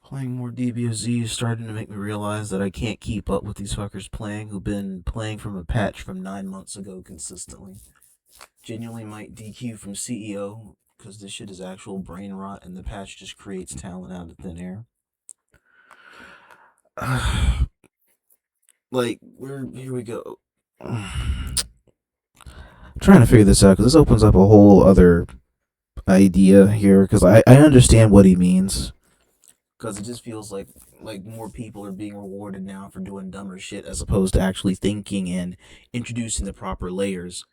Playing more DBFZ is starting to make me realize that I can't keep up with these fuckers playing who've been playing from a patch from 9 months ago consistently. Genuinely might DQ from CEO because this shit is actual brain rot and the patch just creates talent out of thin air. Like, we're here we go. Trying to figure this out because this opens up a whole other idea here because I understand what he means because it just feels like more people are being rewarded now for doing dumber shit as opposed to actually thinking and introducing the proper layers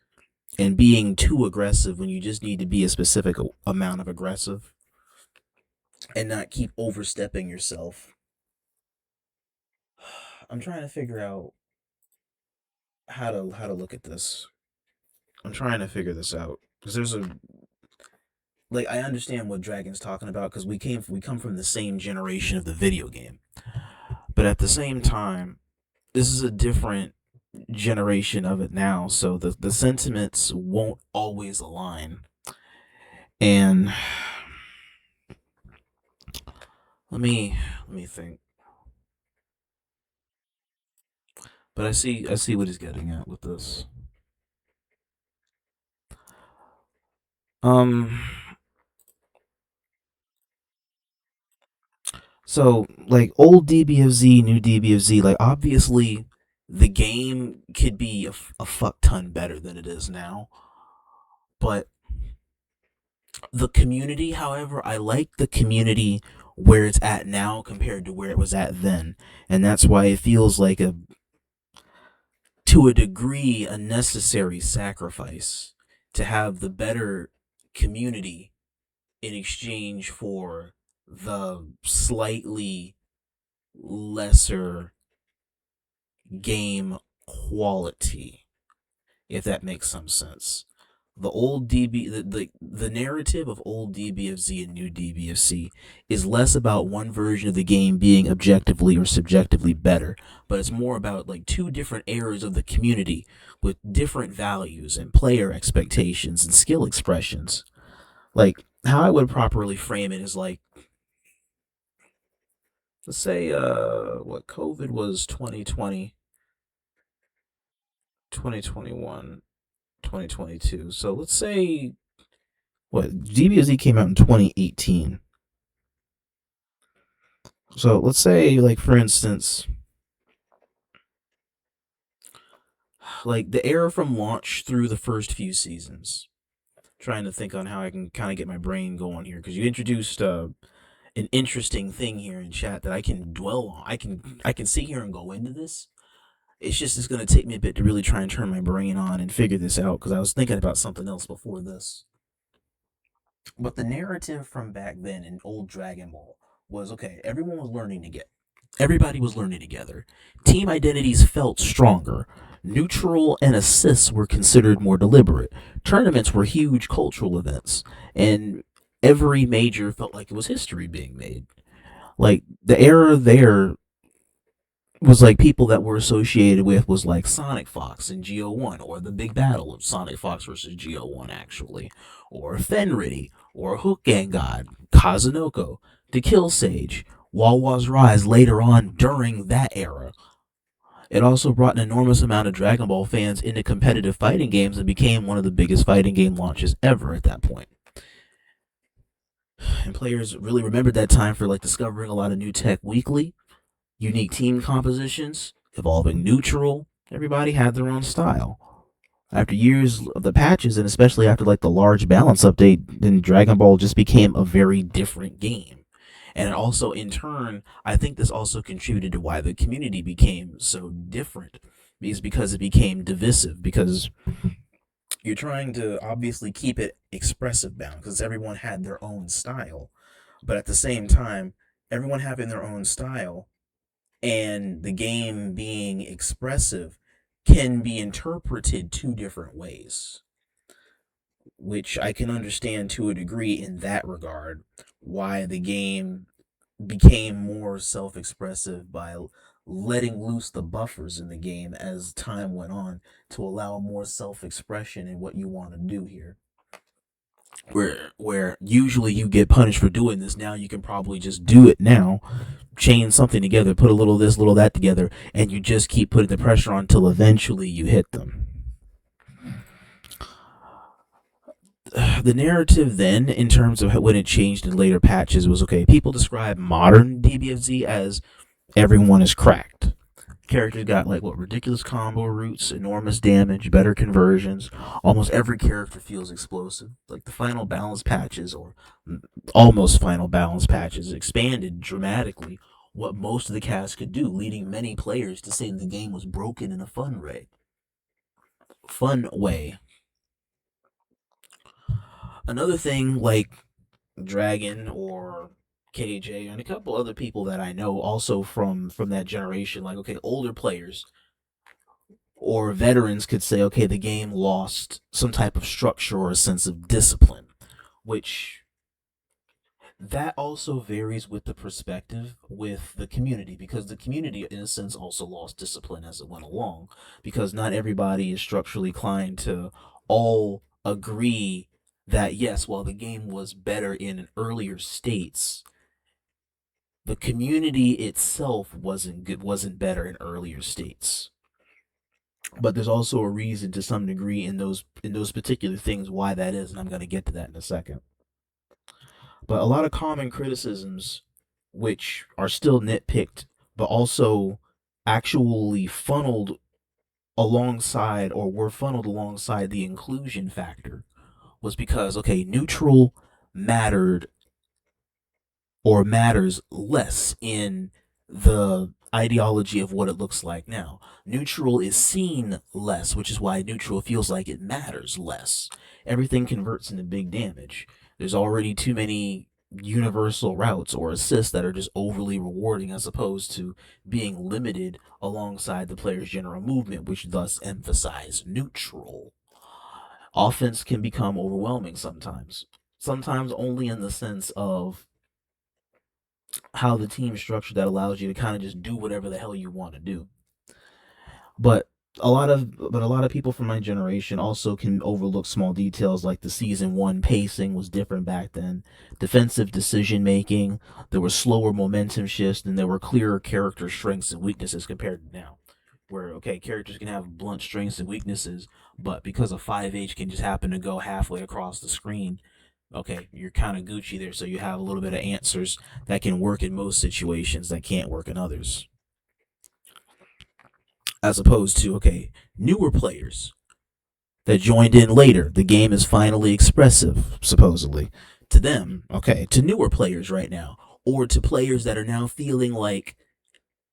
and being too aggressive when you just need to be a specific amount of aggressive and not keep overstepping yourself. I'm trying to figure out how to look at this. I'm trying to figure this out because there's a like I understand what Dragon's talking about because we come from the same generation of the video game, but at the same time, this is a different generation of it now, so the sentiments won't always align. And let me think. But I see what he's getting at with this. Um, so like old DBFZ, new DBFZ, like obviously the game could be a fuck ton better than it is now, but the community, however, I like the community where it's at now compared to where it was at then, and that's why it feels like a to a degree a necessary sacrifice to have the better community in exchange for the slightly lesser game quality, if that makes some sense. The old DB, the narrative of old DBFZ and new DBFC is less about one version of the game being objectively or subjectively better, but it's more about like two different eras of the community with different values and player expectations and skill expressions. Like how I would properly frame it is like, let's say what COVID was 2020, 2021, 2022. So let's say what DBZ came out in 2018. So let's say like for instance, like the era from launch through the first few seasons. Trying to think on how I can kind of get my brain going here because you introduced an interesting thing here in chat that I can dwell on. I can sit here and go into this. It's gonna take me a bit to really try and turn my brain on and figure this out because I was thinking about something else before this. But the narrative from back then in old Dragon Ball was okay, everybody was learning together. Team identities felt stronger. Neutral and assists were considered more deliberate. Tournaments were huge cultural events, and every major felt like it was history being made. Like the era there was like people that were associated with was like Sonic Fox and Go1, or the big battle of Sonic Fox versus Go1 actually, or Fenriddy, or Hook Gang God, Kazunoko, the Kill Sage, Wawa's rise later on during that era. It also brought an enormous amount of Dragon Ball fans into competitive fighting games and became one of the biggest fighting game launches ever at that point. And players really remembered that time for like discovering a lot of new tech weekly, unique team compositions, evolving neutral. Everybody had their own style. After years of the patches, and especially after like the large balance update, then Dragon Ball just became a very different game. And also, in turn, I think this also contributed to why the community became so different. Is because it became divisive. Because you're trying to obviously keep it expressive bound, because everyone had their own style. But at the same time, everyone having their own style and the game being expressive can be interpreted two different ways, which I can understand to a degree in that regard, why the game became more self expressive by letting loose the buffers in the game as time went on to allow more self expression in what you want to do here. where usually you get punished for doing this. Now you can probably just do it now, chain something together, put a little this, little that together, and you just keep putting the pressure on until eventually you hit them. The narrative then, in terms of when it changed in later patches, was okay. People describe modern DBFZ as everyone is cracked. Characters got like what ridiculous combo routes, enormous damage, better conversions. Almost every character feels explosive. Like the final balance patches, or almost final balance patches, expanded dramatically what most of the cast could do, leading many players to say the game was broken in a fun way. Fun way. Another thing, like Dragon or KJ and a couple other people that I know also from that generation, like okay, older players or veterans could say, okay, the game lost some type of structure or a sense of discipline, which that also varies with the perspective with the community, because the community in a sense also lost discipline as it went along, because not everybody is structurally inclined to all agree that yes, while the game was better in earlier states, the community itself wasn't good, wasn't better in earlier states. But there's also a reason to some degree in those particular things why that is, and I'm going to get to that in a second. But a lot of common criticisms, which are still nitpicked, but also actually funneled alongside or were funneled alongside the inclusion factor, was because okay, neutral mattered or matters less in the ideology of what it looks like now. Neutral is seen less, which is why neutral feels like it matters less. Everything converts into big damage. There's already too many universal routes or assists that are just overly rewarding as opposed to being limited alongside the player's general movement, which thus emphasize neutral. Offense can become overwhelming sometimes. Sometimes only in the sense of how the team is structured that allows you to kind of just do whatever the hell you want to do. But a lot of people from my generation also can overlook small details like the season 1 pacing was different back then. Defensive decision making, there were slower momentum shifts, and there were clearer character strengths and weaknesses compared to now. Where okay, characters can have blunt strengths and weaknesses, but because a 5H can just happen to go halfway across the screen, okay, you're kind of Gucci there, so you have a little bit of answers that can work in most situations that can't work in others. As opposed to, okay, newer players that joined in later, the game is finally expressive, supposedly. To them, okay, to newer players right now, or to players that are now feeling like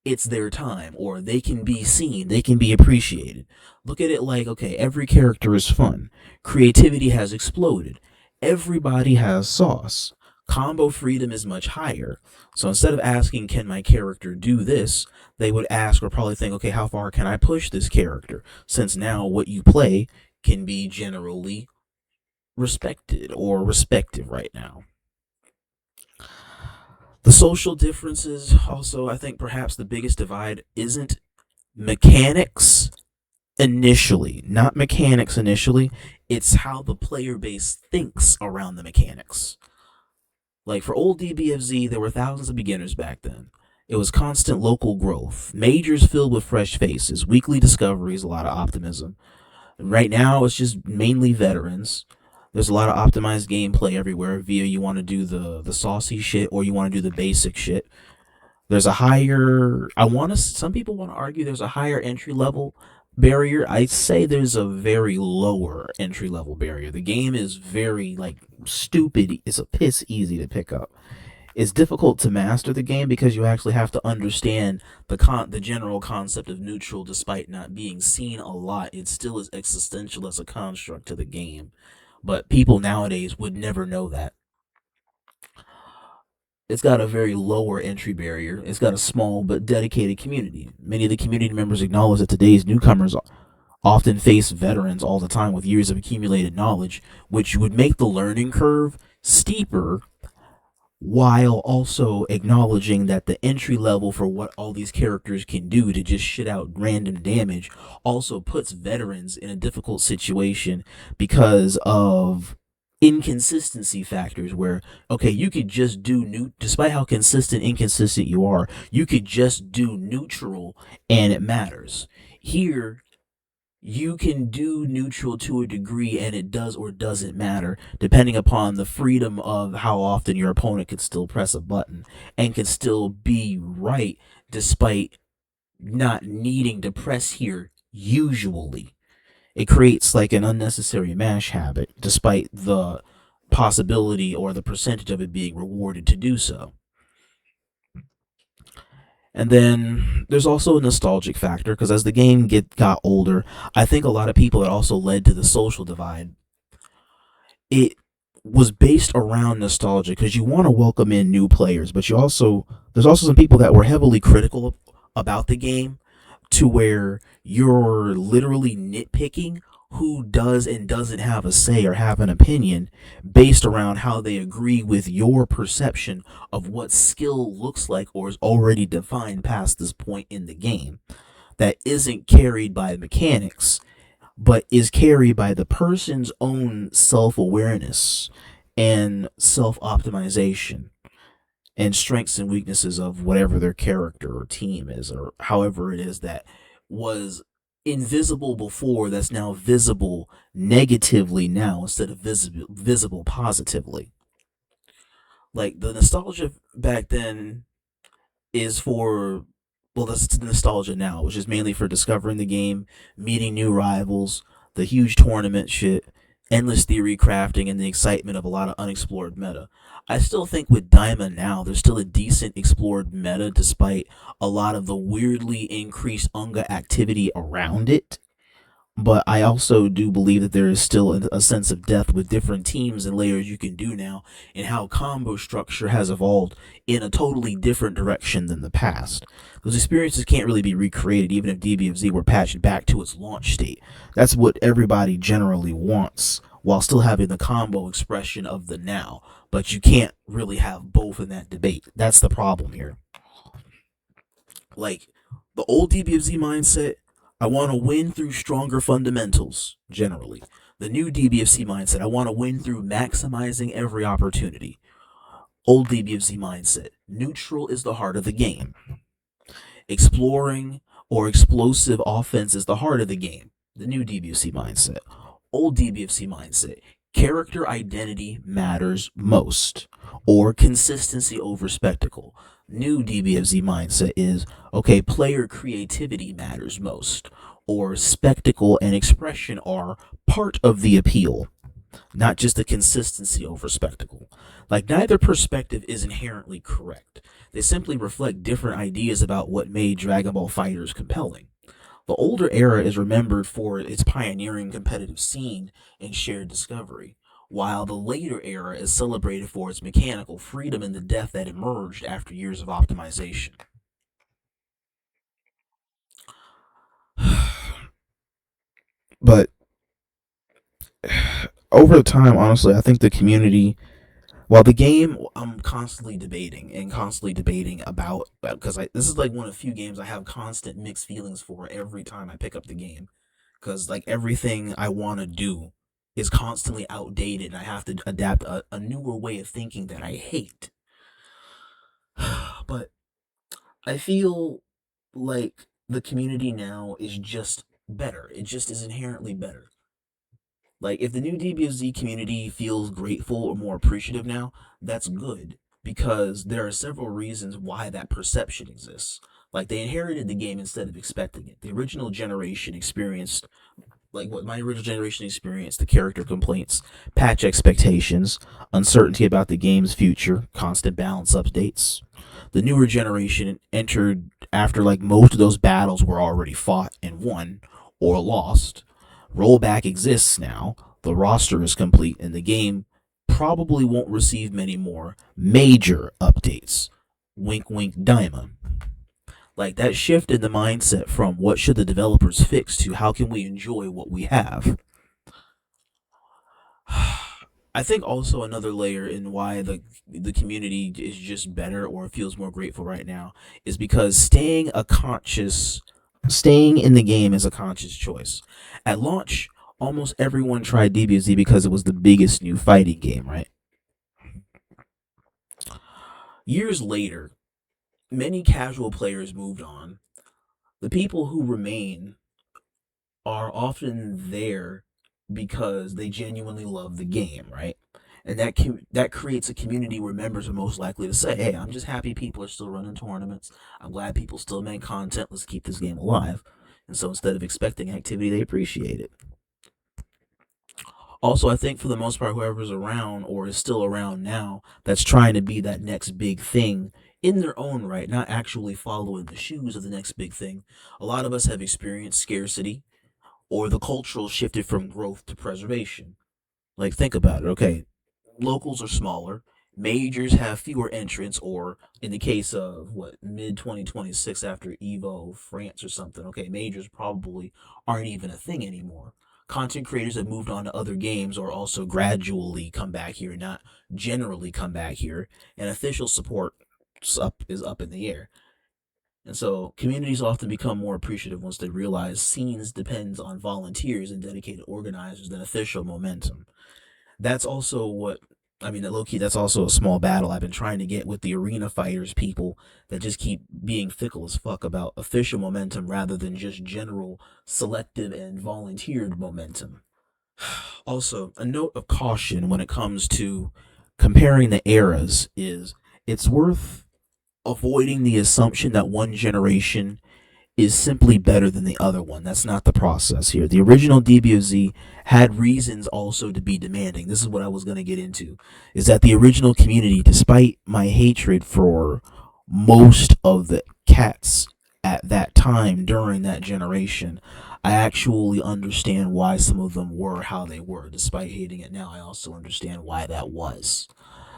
it's their time, or they can be seen, they can be appreciated. Look at it like, okay, every character is fun. Creativity has exploded. Everybody has sauce. Combo freedom is much higher. So instead of asking, can my character do this, they would ask or probably think, okay, how far can I push this character? Since now what you play can be generally respected or respected right now. The social differences also, I think perhaps the biggest divide isn't mechanics initially, not mechanics initially, it's how the player base thinks around the mechanics. Like for old DBFZ, there were thousands of beginners back then. It was constant local growth, majors filled with fresh faces, weekly discoveries, a lot of optimism. Right now, it's just mainly veterans. There's a lot of optimized gameplay everywhere via you want to do the saucy shit or you want to do the basic shit. There's a higher, I want to, some people want to argue there's a higher entry level barrier. I'd say there's a very lower entry level barrier. The game is very, like, stupid. It's a piss easy to pick up. It's difficult to master the game because you actually have to understand the general concept of neutral, despite not being seen a lot. It still is existential as a construct to the game, but people nowadays would never know that. It's got a very lower entry barrier. It's got a small but dedicated community. Many of the community members acknowledge that today's newcomers often face veterans all the time with years of accumulated knowledge, which would make the learning curve steeper, while also acknowledging that the entry level for what all these characters can do to just shit out random damage also puts veterans in a difficult situation because of inconsistency factors where, okay, you could just do despite how consistent inconsistent you are, you could just do neutral and it matters. Here, you can do neutral to a degree and it does or doesn't matter, depending upon the freedom of how often your opponent can still press a button and can still be right despite not needing to press here usually. It creates like an unnecessary mash habit despite the possibility or the percentage of it being rewarded to do so. And then there's also a nostalgic factor because as the game got older, I think a lot of people, it also led to the social divide. It was based around nostalgia because you want to welcome in new players, but there's also some people that were heavily critical about the game to where you're literally nitpicking who does and doesn't have a say or have an opinion based around how they agree with your perception of what skill looks like or is already defined past this point in the game, that isn't carried by mechanics but is carried by the person's own self-awareness and self-optimization and strengths and weaknesses of whatever their character or team is, or however it is that was invisible before that's now visible negatively now instead of visible positively. Like the nostalgia back then is for, well, that's the nostalgia now, which is mainly for discovering the game, meeting new rivals, the huge tournament shit, endless theory crafting, and the excitement of a lot of unexplored meta. I still think with Daima now, there's still a decent explored meta despite a lot of the weirdly increased Unga activity around it. But I also do believe that there is still a sense of depth with different teams and layers you can do now, and how combo structure has evolved in a totally different direction than the past. Those experiences can't really be recreated even if DBFZ were patched back to its launch state. That's what everybody generally wants, while still having the combo expression of the now. But you can't really have both in that debate. That's the problem here. Like, the old DBFZ mindset, I want to win through stronger fundamentals, generally. The new DBFC mindset, I want to win through maximizing every opportunity. Old DBFC mindset, neutral is the heart of the game. Exploring or explosive offense is the heart of the game. The new DBFC mindset. Old DBFC mindset, character identity matters most, or consistency over spectacle. New DBFZ mindset is, okay, player creativity matters most, or spectacle and expression are part of the appeal, not just the consistency over spectacle. Like, neither perspective is inherently correct. They simply reflect different ideas about what made Dragon Ball FighterZ compelling. The older era is remembered for its pioneering competitive scene and shared discovery, while the later era is celebrated for its mechanical freedom and the depth that emerged after years of optimization. But over time, honestly, I think the community, while the game, I'm constantly debating about, because this is like one of the few games I have constant mixed feelings for every time I pick up the game, because like everything I want to do is constantly outdated and I have to adapt a newer way of thinking that I hate. But I feel like the community now is just better. It just is inherently better. Like, if the new DBFZ community feels grateful or more appreciative now, that's good, because there are several reasons why that perception exists. Like, they inherited the game instead of expecting it. The original generation experienced, like what my original generation experienced, the character complaints, patch expectations, uncertainty about the game's future, constant balance updates. The newer generation entered after like most of those battles were already fought and won or lost. Rollback exists now, the roster is complete, and the game probably won't receive many more major updates. Wink wink Daima. Like, that shift in the mindset from what should the developers fix to how can we enjoy what we have. I think also another layer in why the community is just better or feels more grateful right now is because staying in the game is a conscious choice. At launch, almost everyone tried DBZ because it was the biggest new fighting game, right? Years later, many casual players moved on. The people who remain are often there because they genuinely love the game, right? And that creates a community where members are most likely to say, "Hey, I'm just happy people are still running tournaments. I'm glad people still make content. Let's keep this game alive." And so instead of expecting activity, they appreciate it. Also, I think for the most part, whoever's around or is still around now that's trying to be that next big thing in their own right, not actually following the shoes of the next big thing. A lot of us have experienced scarcity or the cultural shifted from growth to preservation. Like, think about it. Okay, locals are smaller, majors have fewer entrants, or in the case of what, mid 2026 after Evo, France or something, okay, majors probably aren't even a thing anymore. Content creators have moved on to other games or also gradually come back here, not generally come back here, and official support is up in the air. And so communities often become more appreciative once they realize scenes depends on volunteers and dedicated organizers than official momentum. That's also what I mean. That low key, that's also a small battle I've been trying to get with the arena fighters people that just keep being fickle as fuck about official momentum rather than just general selective and volunteered momentum. Also, a note of caution when it comes to comparing the eras is it's worth avoiding the assumption that one generation is simply better than the other one. That's not the process here. The original DBOZ had reasons also to be demanding. This is what I was going to get into. Is that the original community, despite my hatred for most of the cats at that time during that generation, I actually understand why some of them were how they were. Despite hating it now, I also understand why that was.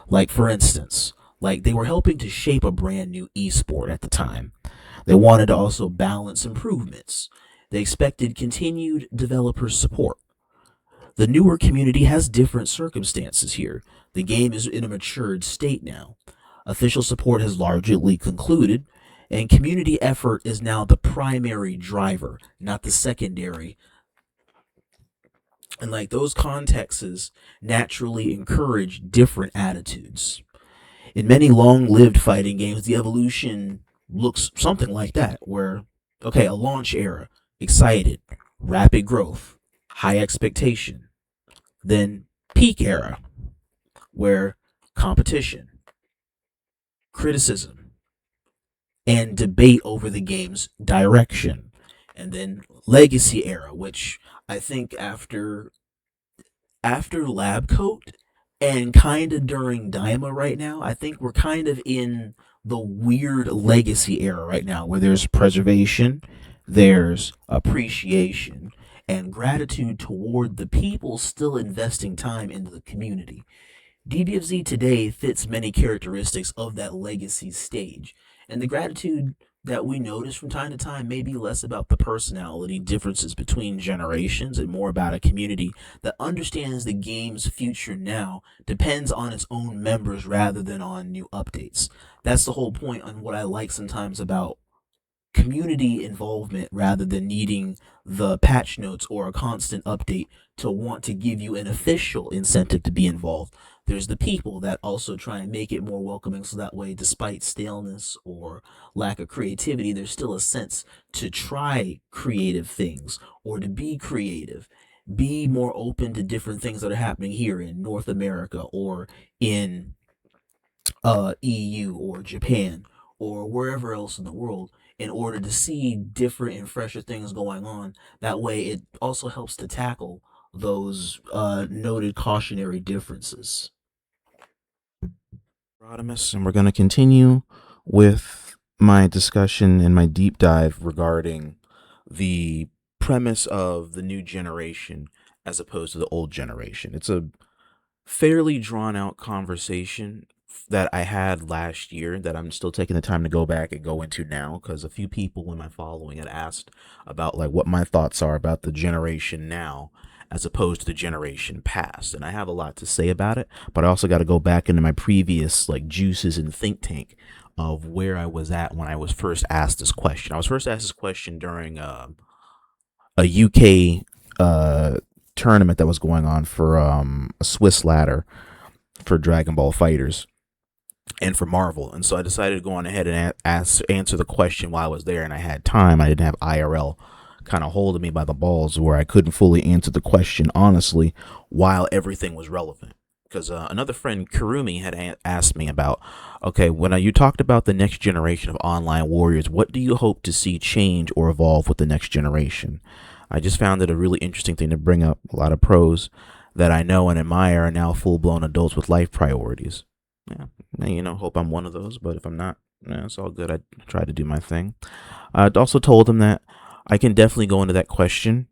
Like, for instance, like they were helping to shape a brand new esport at the time. They wanted to also balance improvements. They expected continued developer support. The newer community has different circumstances here. The game is in a matured state now. Official support has largely concluded, and community effort is now the primary driver, not the secondary. And like those contexts naturally encourage different attitudes. In many long lived fighting games, the evolution looks something like that, where, okay, a launch era, excited, rapid growth, high expectation. Then peak era, where competition, criticism, and debate over the game's direction. And then legacy era, which I think after lab coat and kind of during Daima right now, I think we're kind of in the weird legacy era right now where there's preservation, there's appreciation, and gratitude toward the people still investing time into the community. DBFZ today fits many characteristics of that legacy stage, and the gratitude that we notice from time to time may be less about the personality differences between generations and more about a community that understands the game's future now depends on its own members rather than on new updates. That's the whole point on what I like sometimes about community involvement rather than needing the patch notes or a constant update to want to give you an official incentive to be involved. There's the people that also try and make it more welcoming so that way, despite staleness or lack of creativity, there's still a sense to try creative things or to be creative. Be more open to different things that are happening here in North America or in EU or Japan or wherever else in the world in order to see different and fresher things going on. That way, it also helps to tackle those noted cautionary differences. Rodimus, and we're going to continue with my discussion and my deep dive regarding the premise of the new generation as opposed to the old generation. It's a fairly drawn out conversation that I had last year that I'm still taking the time to go back and go into now because a few people in my following had asked about like what my thoughts are about the generation now as opposed to the generation past. And I have a lot to say about it, but I also got to go back into my previous like juices and think tank of where I was at when I was first asked this question. I was first asked this question during a UK tournament that was going on for a Swiss ladder for Dragon Ball Fighters and for Marvel. And so I decided to go on ahead and answer the question while I was there, and I had time. I didn't have IRL kind of holding me by the balls where I couldn't fully answer the question honestly while everything was relevant. Because another friend, Kurumi, had asked me about, okay, when you talked about the next generation of online warriors, what do you hope to see change or evolve with the next generation? I just found it a really interesting thing to bring up. A lot of pros that I know and admire are now full-blown adults with life priorities. Yeah, hope I'm one of those, but if I'm not, it's all good. I try to do my thing. I also told him that I can definitely go into that question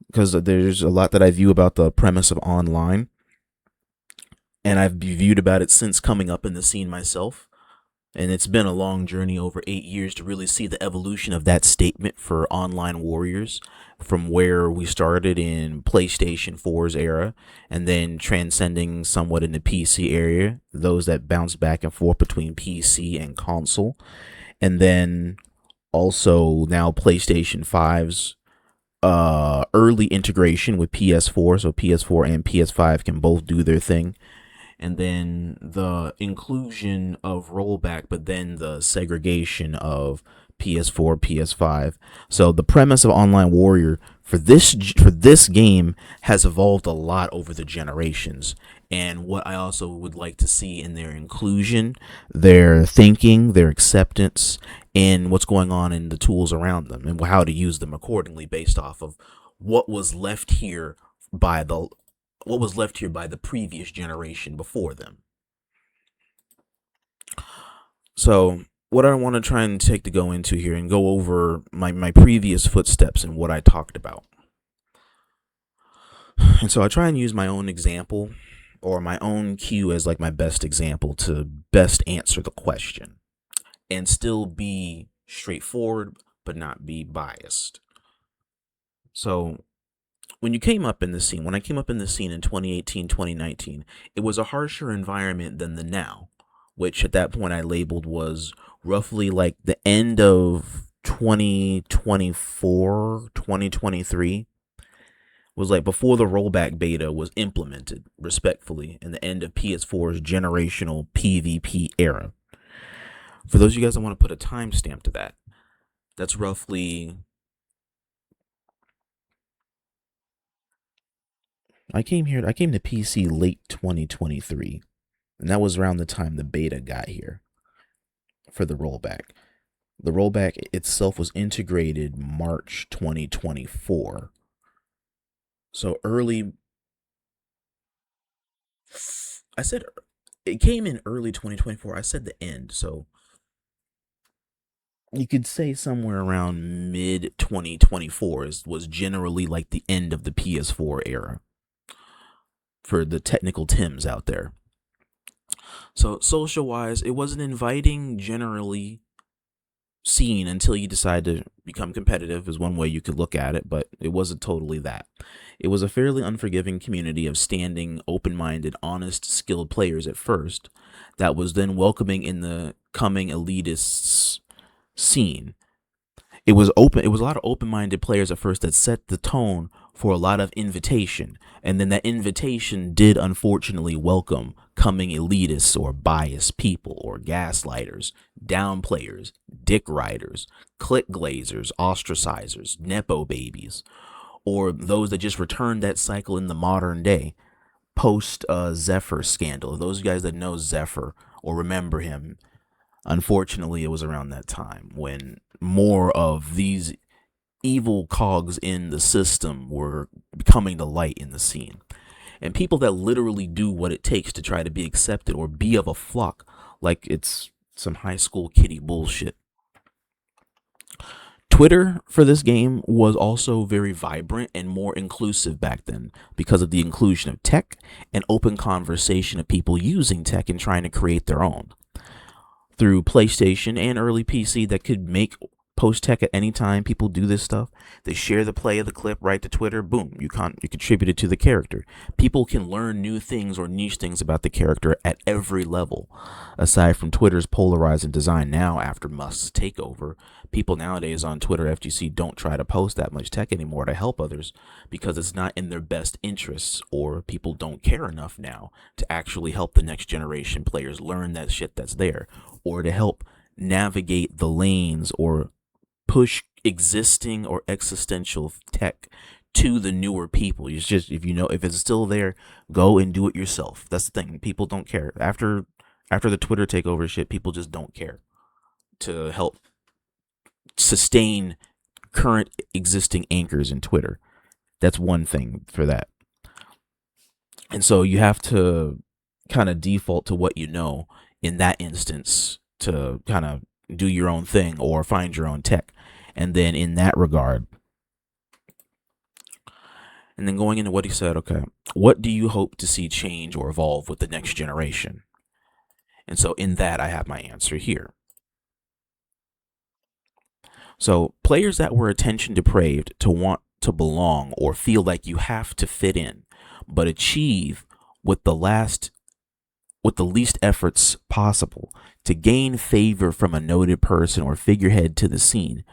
because there's a lot that I view about the premise of online, and I've viewed about it since coming up in the scene myself. And it's been a long journey over 8 years to really see the evolution of that statement for online warriors from where we started in PlayStation 4's era and then transcending somewhat in the PC area, those that bounce back and forth between PC and console. And then also now PlayStation 5's early integration with PS4, so PS4 and PS5 can both do their thing. And then the inclusion of rollback, but then the segregation of PS4, PS5. So the premise of Online Warrior for this game has evolved a lot over the generations. And what I also would like to see in their inclusion, their thinking, their acceptance, and what's going on in the tools around them and how to use them accordingly based off of what was left here by the previous generation before them. So what I want to try and take to go into here and go over my previous footsteps and what I talked about. And so I try and use my own example or my own cue as like my best example to best answer the question and still be straightforward but not be biased. So when I came up in the scene in 2018, 2019, it was a harsher environment than the now, which at that point I labeled was roughly like the end of 2024, 2023. Was like before the rollback beta was implemented, respectfully, and the end of PS4's generational PvP era. For those of you guys that want to put a timestamp to that, that's roughly... I came to PC late 2023, and that was around the time the beta got here for the rollback. The rollback itself was integrated March 2024. So early, I said it came in early 2024. I said the end, so you could say somewhere around mid 2024 was generally like the end of the PS4 era for the technical Tims out there. So social wise, it wasn't inviting generally scene until you decide to become competitive is one way you could look at it, but it wasn't totally that. It was a fairly unforgiving community of standing, open-minded, honest, skilled players at first that was then welcoming in the coming elitists scene. It was a lot of open-minded players at first that set the tone for a lot of invitation, and then that invitation did unfortunately welcome coming elitists or biased people or gaslighters, downplayers, dick riders, click glazers, ostracizers, nepo babies, or those that just returned that cycle in the modern day post Zephyr scandal. Those of you guys that know Zephyr or remember him, unfortunately it was around that time when more of these evil cogs in the system were coming to light in the scene. And people that literally do what it takes to try to be accepted or be of a flock like it's some high school kiddie bullshit. Twitter for this game was also very vibrant and more inclusive back then because of the inclusion of tech and open conversation of people using tech and trying to create their own. Through PlayStation and early PC that could make post tech at any time. People do this stuff. They share the play of the clip right to Twitter. Boom, you contributed to the character. People can learn new things or niche things about the character at every level. Aside from Twitter's polarizing design now after Musk's takeover, people nowadays on Twitter FGC don't try to post that much tech anymore to help others because it's not in their best interests, or people don't care enough now to actually help the next generation players learn that shit that's there, or to help navigate the lanes or push existing or existential tech to the newer people. It's just, if it's still there, go and do it yourself. That's the thing. People don't care. After the Twitter takeover shit, people just don't care to help sustain current existing anchors in Twitter. That's one thing for that. And so you have to kind of default to what you know in that instance to kind of do your own thing or find your own tech. And then in that regard, and then going into what he said, okay, what do you hope to see change or evolve with the next generation? And so in that, I have my answer here. So players that were attention depraved to want to belong or feel like you have to fit in, but achieve with the least efforts possible to gain favor from a noted person or figurehead to the scene.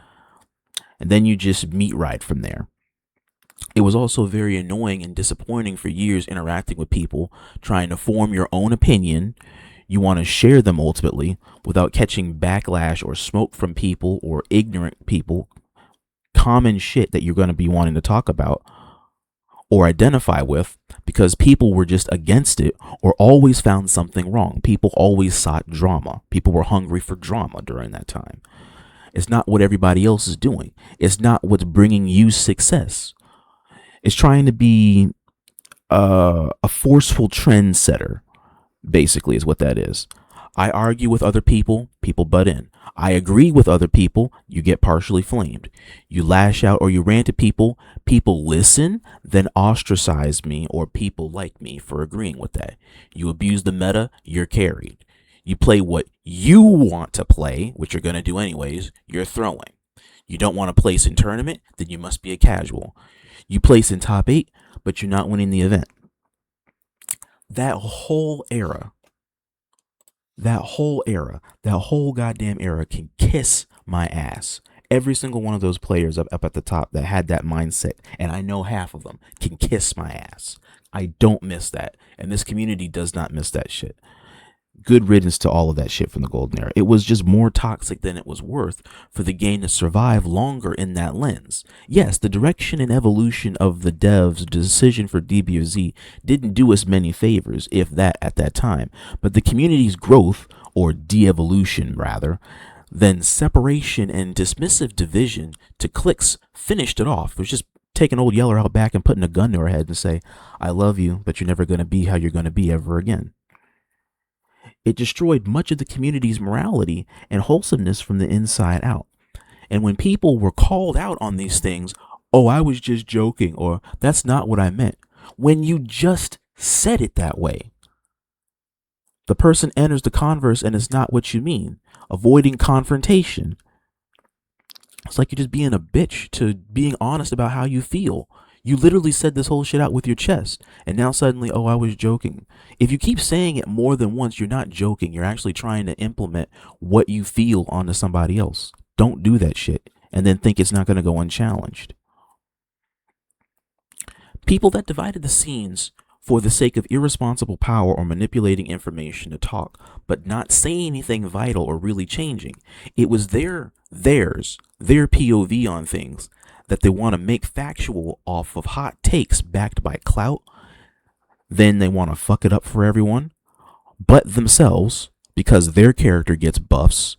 And then you just meat ride from there. It was also very annoying and disappointing for years interacting with people, trying to form your own opinion. You want to share them ultimately without catching backlash or smoke from people or ignorant people. Common shit that you're going to be wanting to talk about or identify with because people were just against it or always found something wrong. People always sought drama. People were hungry for drama during that time. It's not what everybody else is doing. It's not what's bringing you success. It's trying to be a forceful trendsetter, basically, is what that is. I argue with other people, people butt in. I agree with other people, you get partially flamed. You lash out or you rant at people, people listen, then ostracize me or people like me for agreeing with that. You abuse the meta, you're carried. You play what you want to play, which you're going to do anyways, you're throwing. You don't want to place in tournament, then you must be a casual. You place in top 8, but you're not winning the event. That whole goddamn era can kiss my ass. Every single one of those players up at the top that had that mindset, and I know half of them, can kiss my ass. I don't miss that, and this community does not miss that shit. Good riddance to all of that shit from the golden era. It was just more toxic than it was worth for the game to survive longer in that lens. Yes, the direction and evolution of the devs' decision for DBZ didn't do us many favors, if that, at that time. But the community's growth, or de-evolution rather, then separation and dismissive division to cliques finished it off. It was just taking old Yeller out back and putting a gun to her head and say, I love you, but you're never going to be how you're going to be ever again. It destroyed much of the community's morality and wholesomeness from the inside out. And when people were called out on these things, oh, I was just joking, or that's not what I meant, when you just said it that way, the person enters the converse and it's not what you mean, avoiding confrontation. It's like you're just being a bitch to being honest about how you feel. You literally said this whole shit out with your chest, and now suddenly, oh, I was joking. If you keep saying it more than once, you're not joking. You're actually trying to implement what you feel onto somebody else. Don't do that shit, and then think it's not going to go unchallenged. People that divided the scenes for the sake of irresponsible power or manipulating information to talk, but not say anything vital or really changing. It was their POV on things that they want to make factual off of hot takes backed by clout. Then they want to fuck it up for everyone but themselves because their character gets buffs,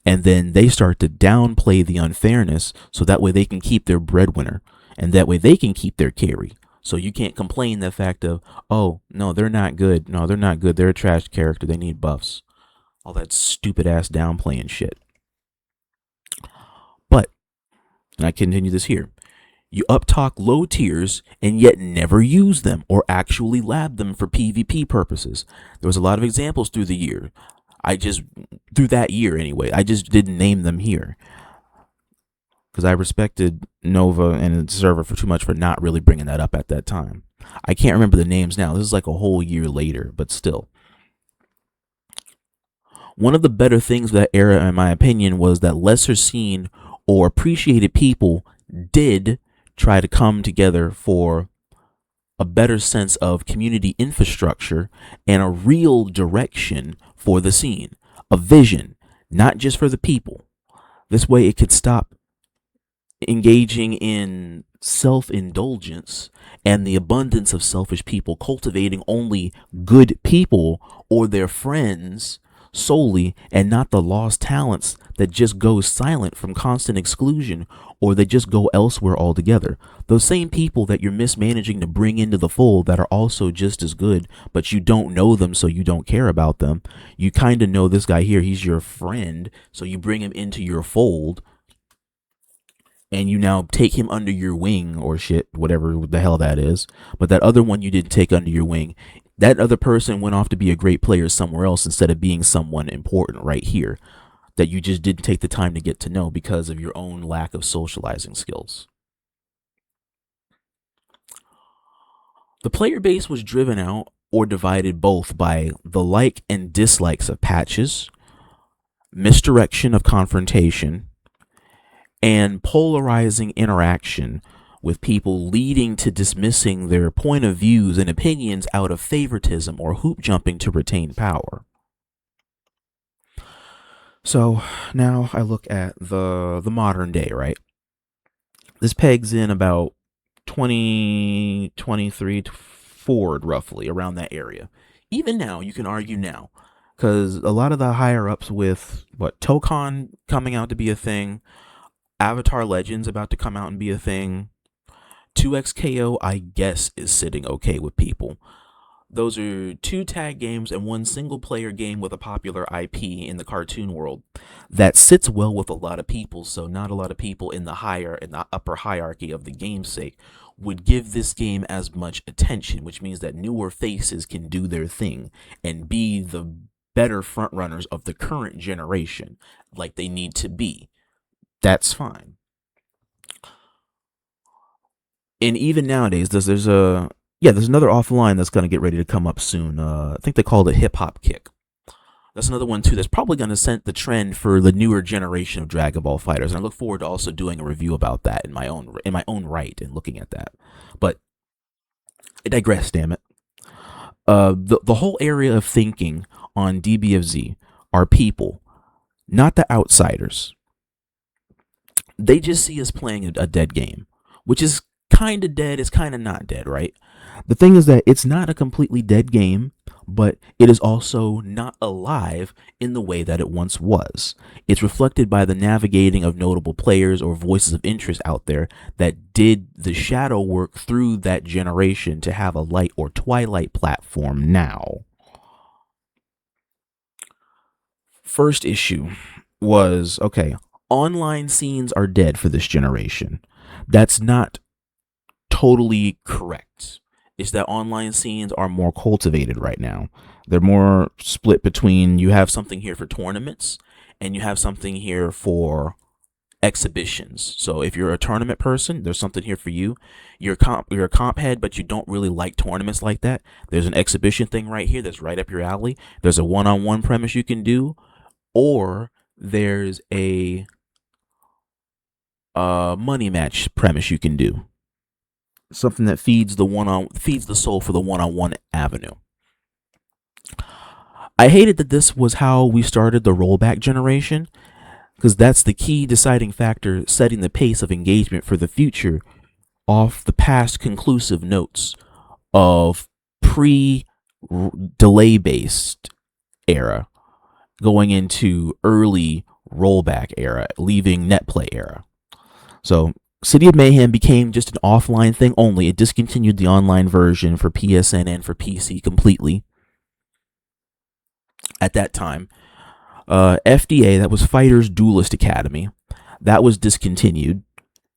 and then they start to downplay the unfairness so that way they can keep their breadwinner, and that way they can keep their carry. So you can't complain the fact of, oh, no, they're not good. No, they're not good. They're a trash character. They need buffs. All that stupid ass downplaying shit. But, and I continue this here, you uptalk low tiers and yet never use them or actually lab them for PvP purposes. There was a lot of examples through the year. Through that year anyway. I just didn't name them here. because I respected Nova and the server for too much for not really bringing that up at that time. I can't remember the names now. This is like a whole year later, but still. One of the better things of that era, in my opinion, was that lesser seen or appreciated people did try to come together for a better sense of community infrastructure and a real direction for the scene, a vision, not just for the people. This way it could stop engaging in self-indulgence and the abundance of selfish people cultivating only good people or their friends solely, and not the lost talents that just go silent from constant exclusion, or they just go elsewhere altogether. Those same people that you're mismanaging to bring into the fold that are also just as good, but you don't know them, so you don't care about them. You kind of know this guy here, he's your friend, so you bring him into your fold, and you now take him under your wing or shit, whatever the hell that is. But that other one you didn't take under your wing. That other person went off to be a great player somewhere else instead of being someone important right here that you just didn't take the time to get to know because of your own lack of socializing skills. The player base was driven out or divided both by the like and dislikes of patches, misdirection of confrontation, and polarizing interaction with people, leading to dismissing their point of views and opinions out of favoritism or hoop jumping to retain power. So now I look at the modern day, right? This pegs in about 2023 forward, roughly around that area. Even now, you can argue now, because a lot of the higher ups with Tokon coming out to be a thing, Avatar Legends about to come out and be a thing, 2XKO, I guess, is sitting okay with people. Those are 2 tag games and 1 single player game with a popular IP in the cartoon world that sits well with a lot of people. So not a lot of people in the upper hierarchy of the game's sake would give this game as much attention, which means that newer faces can do their thing and be the better front runners of the current generation like they need to be. That's fine. And even nowadays, there's another offline that's going to get ready to come up soon. I think they called it Hip Hop Kick. That's another one too that's probably going to set the trend for the newer generation of Dragon Ball fighters. And I look forward to also doing a review about that in my own right and looking at that. But I digress, damn it. The whole area of thinking on DBFZ are people, not the outsiders. They just see us playing a dead game, which is kind of dead, it's kind of not dead, right? The thing is that it's not a completely dead game, but it is also not alive in the way that it once was. It's reflected by the navigating of notable players or voices of interest out there that did the shadow work through that generation to have a light or twilight platform now. First issue was, okay, online scenes are dead for this generation. That's not totally correct. It's that online scenes are more cultivated right now. They're more split between, you have something here for tournaments and you have something here for exhibitions. So if you're a tournament person, there's something here for you. You're a comp head, but you don't really like tournaments like that. There's an exhibition thing right here that's right up your alley. There's a one-on-one premise you can do, or there's a money match premise you can do. Something that feeds the soul for the one-on-one avenue. I hated that this was how we started the rollback generation, because that's the key deciding factor setting the pace of engagement for the future off the past conclusive notes of pre-delay based era going into early rollback era, leaving netplay era. So City of Mayhem became just an offline thing only. It discontinued the online version for PSN and for PC completely at that time. FDA, that was Fighters Duelist Academy, that was discontinued.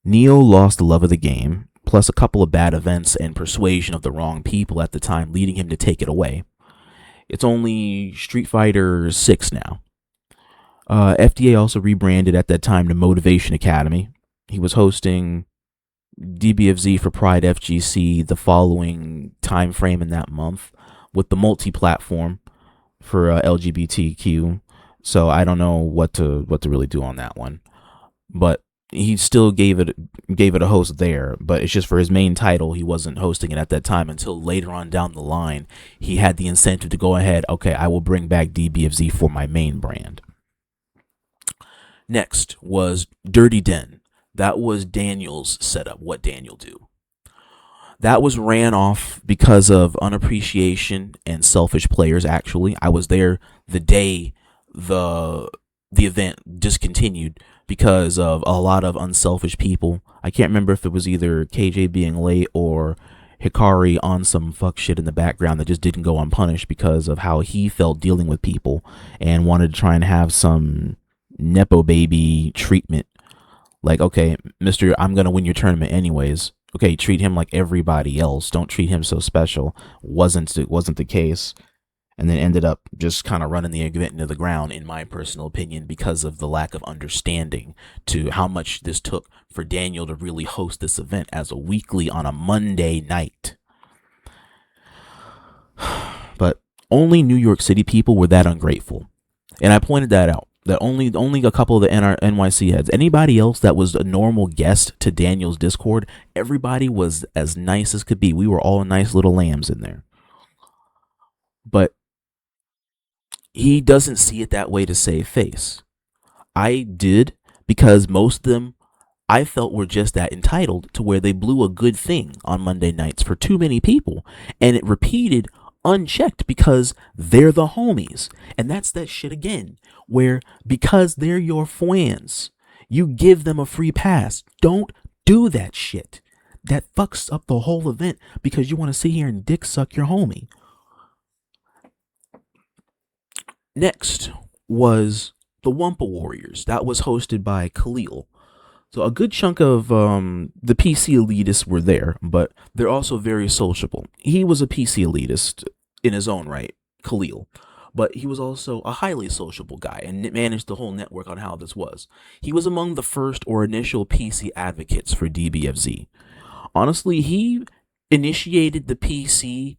Neo lost the love of the game, plus a couple of bad events and persuasion of the wrong people at the time, leading him to take it away. It's only Street Fighter 6 now. FDA also rebranded at that time to Motivation Academy. He was hosting DBFZ for Pride FGC the following time frame in that month with the multi-platform for LGBTQ. So I don't know what to really do on that one, but he still gave it a host there. But it's just for his main title, he wasn't hosting it at that time until later on down the line. He had the incentive to go ahead. Okay, I will bring back DBFZ for my main brand. Next was Dirty Den. That was Daniel's setup. What Daniel do? That was ran off because of unappreciation and selfish players. Actually, I was there the day the event discontinued because of a lot of unselfish people. I can't remember if it was either KJ being late or Hikari on some fuck shit in the background that just didn't go unpunished because of how he felt dealing with people and wanted to try and have some nepo baby treatment. Like, okay, mister, I'm going to win your tournament anyways. Okay, treat him like everybody else. Don't treat him so special. Wasn't the case. And then ended up just kind of running the event into the ground, in my personal opinion, because of the lack of understanding to how much this took for Daniel to really host this event as a weekly on a Monday night. But only New York City people were that ungrateful. And I pointed that out. That only a couple of the NYC heads. Anybody else that was a normal guest to Daniel's Discord, everybody was as nice as could be. We were all nice little lambs in there. But he doesn't see it that way to save face. I did, because most of them I felt were just that entitled to where they blew a good thing on Monday nights for too many people. And it repeated unchecked because they're the homies. And that's that shit again, where because they're your friends, you give them a free pass. Don't do that shit. That fucks up the whole event because you want to sit here and dick suck your homie. Next was the Wampa Warriors. That was hosted by Khalil. So a good chunk of the PC elitists were there, but they're also very sociable. He was a PC elitist in his own right, Khalil, but he was also a highly sociable guy and managed the whole network on how this was. He was among the first or initial PC advocates for DBFZ. Honestly, he initiated the PC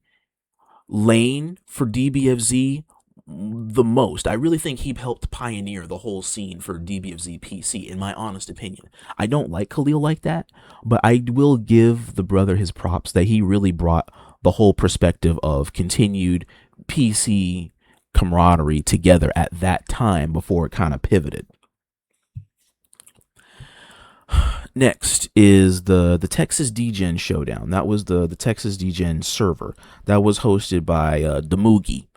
lane for DBFZ the most. I really think he helped pioneer the whole scene for DBFZ PC, in my honest opinion. I don't like Khalil like that, but I will give the brother his props that he really brought the whole perspective of continued PC camaraderie together at that time before it kind of pivoted. Next is the Texas DGen Showdown. That was the Texas DGen server. That was hosted by Demugi.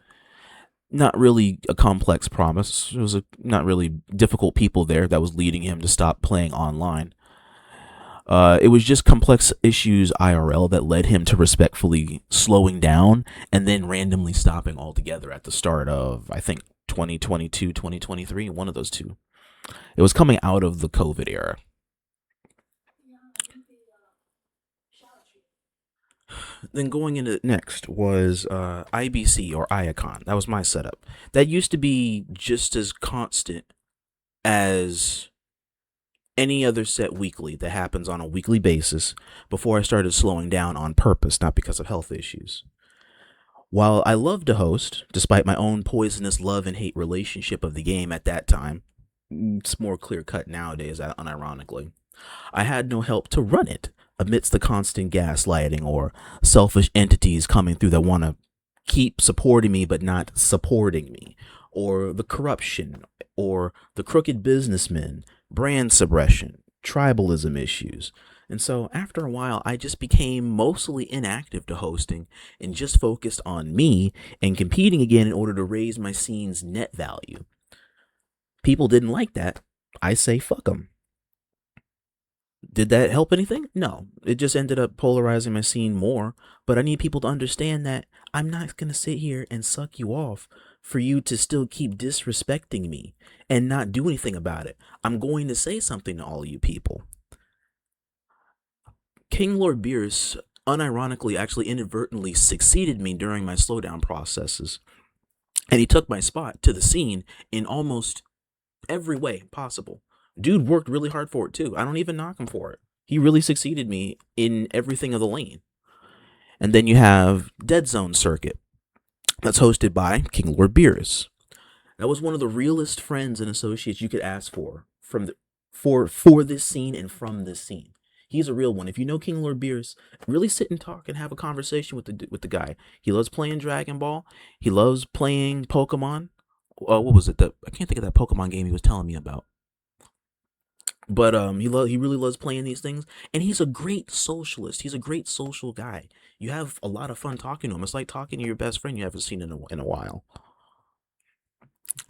Not really a complex promise. It was not really difficult people there that was leading him to stop playing online. It was just complex issues IRL that led him to respectfully slowing down and then randomly stopping altogether at the start of, I think, 2022, 2023, one of those two. It was coming out of the COVID era. Then going into next was IBC or Iacon. That was my setup. That used to be just as constant as any other set weekly that happens on a weekly basis before I started slowing down on purpose, not because of health issues. While I loved to host, despite my own poisonous love and hate relationship of the game at that time, it's more clear cut nowadays, unironically, I had no help to run it amidst the constant gaslighting or selfish entities coming through that want to keep supporting me but not supporting me, or the corruption, or the crooked businessmen, brand suppression, tribalism issues. And so after a while, I just became mostly inactive to hosting and just focused on me and competing again in order to raise my scene's net value. People didn't like that. I say fuck them. Did that help anything? No. It just ended up polarizing my scene more. But I need people to understand that I'm not going to sit here and suck you off for you to still keep disrespecting me and not do anything about it. I'm going to say something to all you people. King Lord Beerus unironically actually inadvertently succeeded me during my slowdown processes. And he took my spot to the scene in almost every way possible. Dude worked really hard for it too. I don't even knock him for it. He really succeeded me in everything of the lane. And then you have Dead Zone Circuit. That's hosted by King Lord Beerus. That was one of the realest friends and associates you could ask for from the for this scene and from this scene. He's a real one. If you know King Lord Beerus, really sit and talk and have a conversation with the guy. He loves playing Dragon Ball. He loves playing Pokemon. What was it? I can't think of that Pokemon game he was telling me about. But he really loves playing these things, and he's a great socialist. He's a great social guy. You have a lot of fun talking to him. It's like talking to your best friend you haven't seen in a while.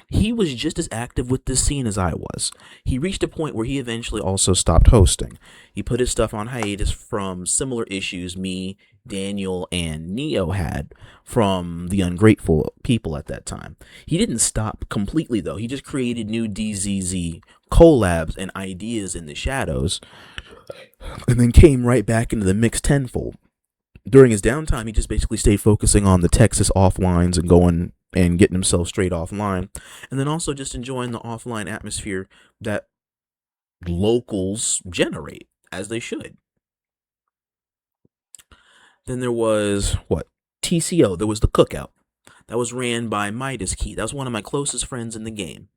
He was just as active with this scene as I was. He reached a point where he eventually also stopped hosting. He put his stuff on hiatus from similar issues me, Daniel, and Neo had from the ungrateful people at that time. He didn't stop completely, though. He just created new DZZ collabs and ideas in the shadows, and then came right back into the mix tenfold. During his downtime, he just basically stayed focusing on the Texas offlines and going and getting himself straight offline, and then also just enjoying the offline atmosphere that locals generate, as they should. Then there was TCO. There was the cookout that was ran by Midas Key. That was one of my closest friends in the game.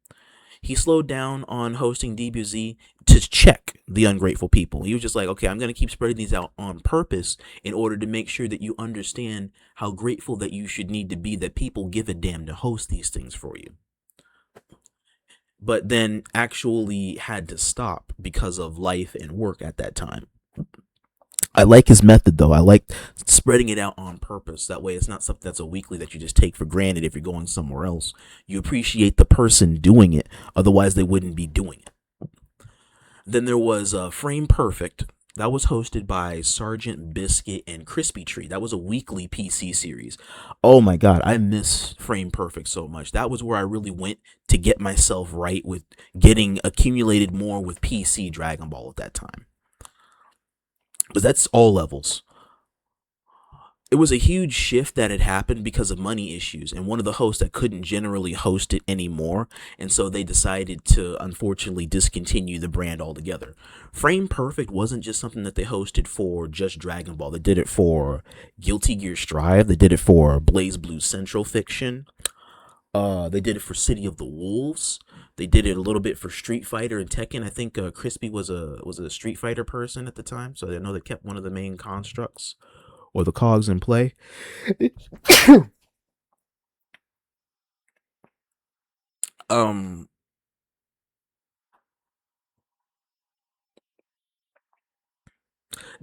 He slowed down on hosting DBZ to check the ungrateful people. He was just like, okay, I'm going to keep spreading these out on purpose in order to make sure that you understand how grateful that you should need to be that people give a damn to host these things for you. But then actually had to stop because of life and work at that time. I like his method, though. I like spreading it out on purpose. That way it's not something that's a weekly that you just take for granted if you're going somewhere else. You appreciate the person doing it. Otherwise, they wouldn't be doing it. Then there was Frame Perfect. That was hosted by Sergeant Biscuit and Crispy Tree. That was a weekly PC series. Oh my God, I miss Frame Perfect so much. That was where I really went to get myself right with getting accumulated more with PC Dragon Ball at that time. But that's all levels. It was a huge shift that had happened because of money issues, and one of the hosts that couldn't generally host it anymore, and so they decided to unfortunately discontinue the brand altogether. Frame Perfect wasn't just something that they hosted for just Dragon Ball. They did it for Guilty Gear Strive. They did it for Blaze Blue Central Fiction. They did it for City of the Wolves. They did it a little bit for Street Fighter and Tekken. I think Crispy was a Street Fighter person at the time, so I know they kept one of the main constructs or the cogs in play.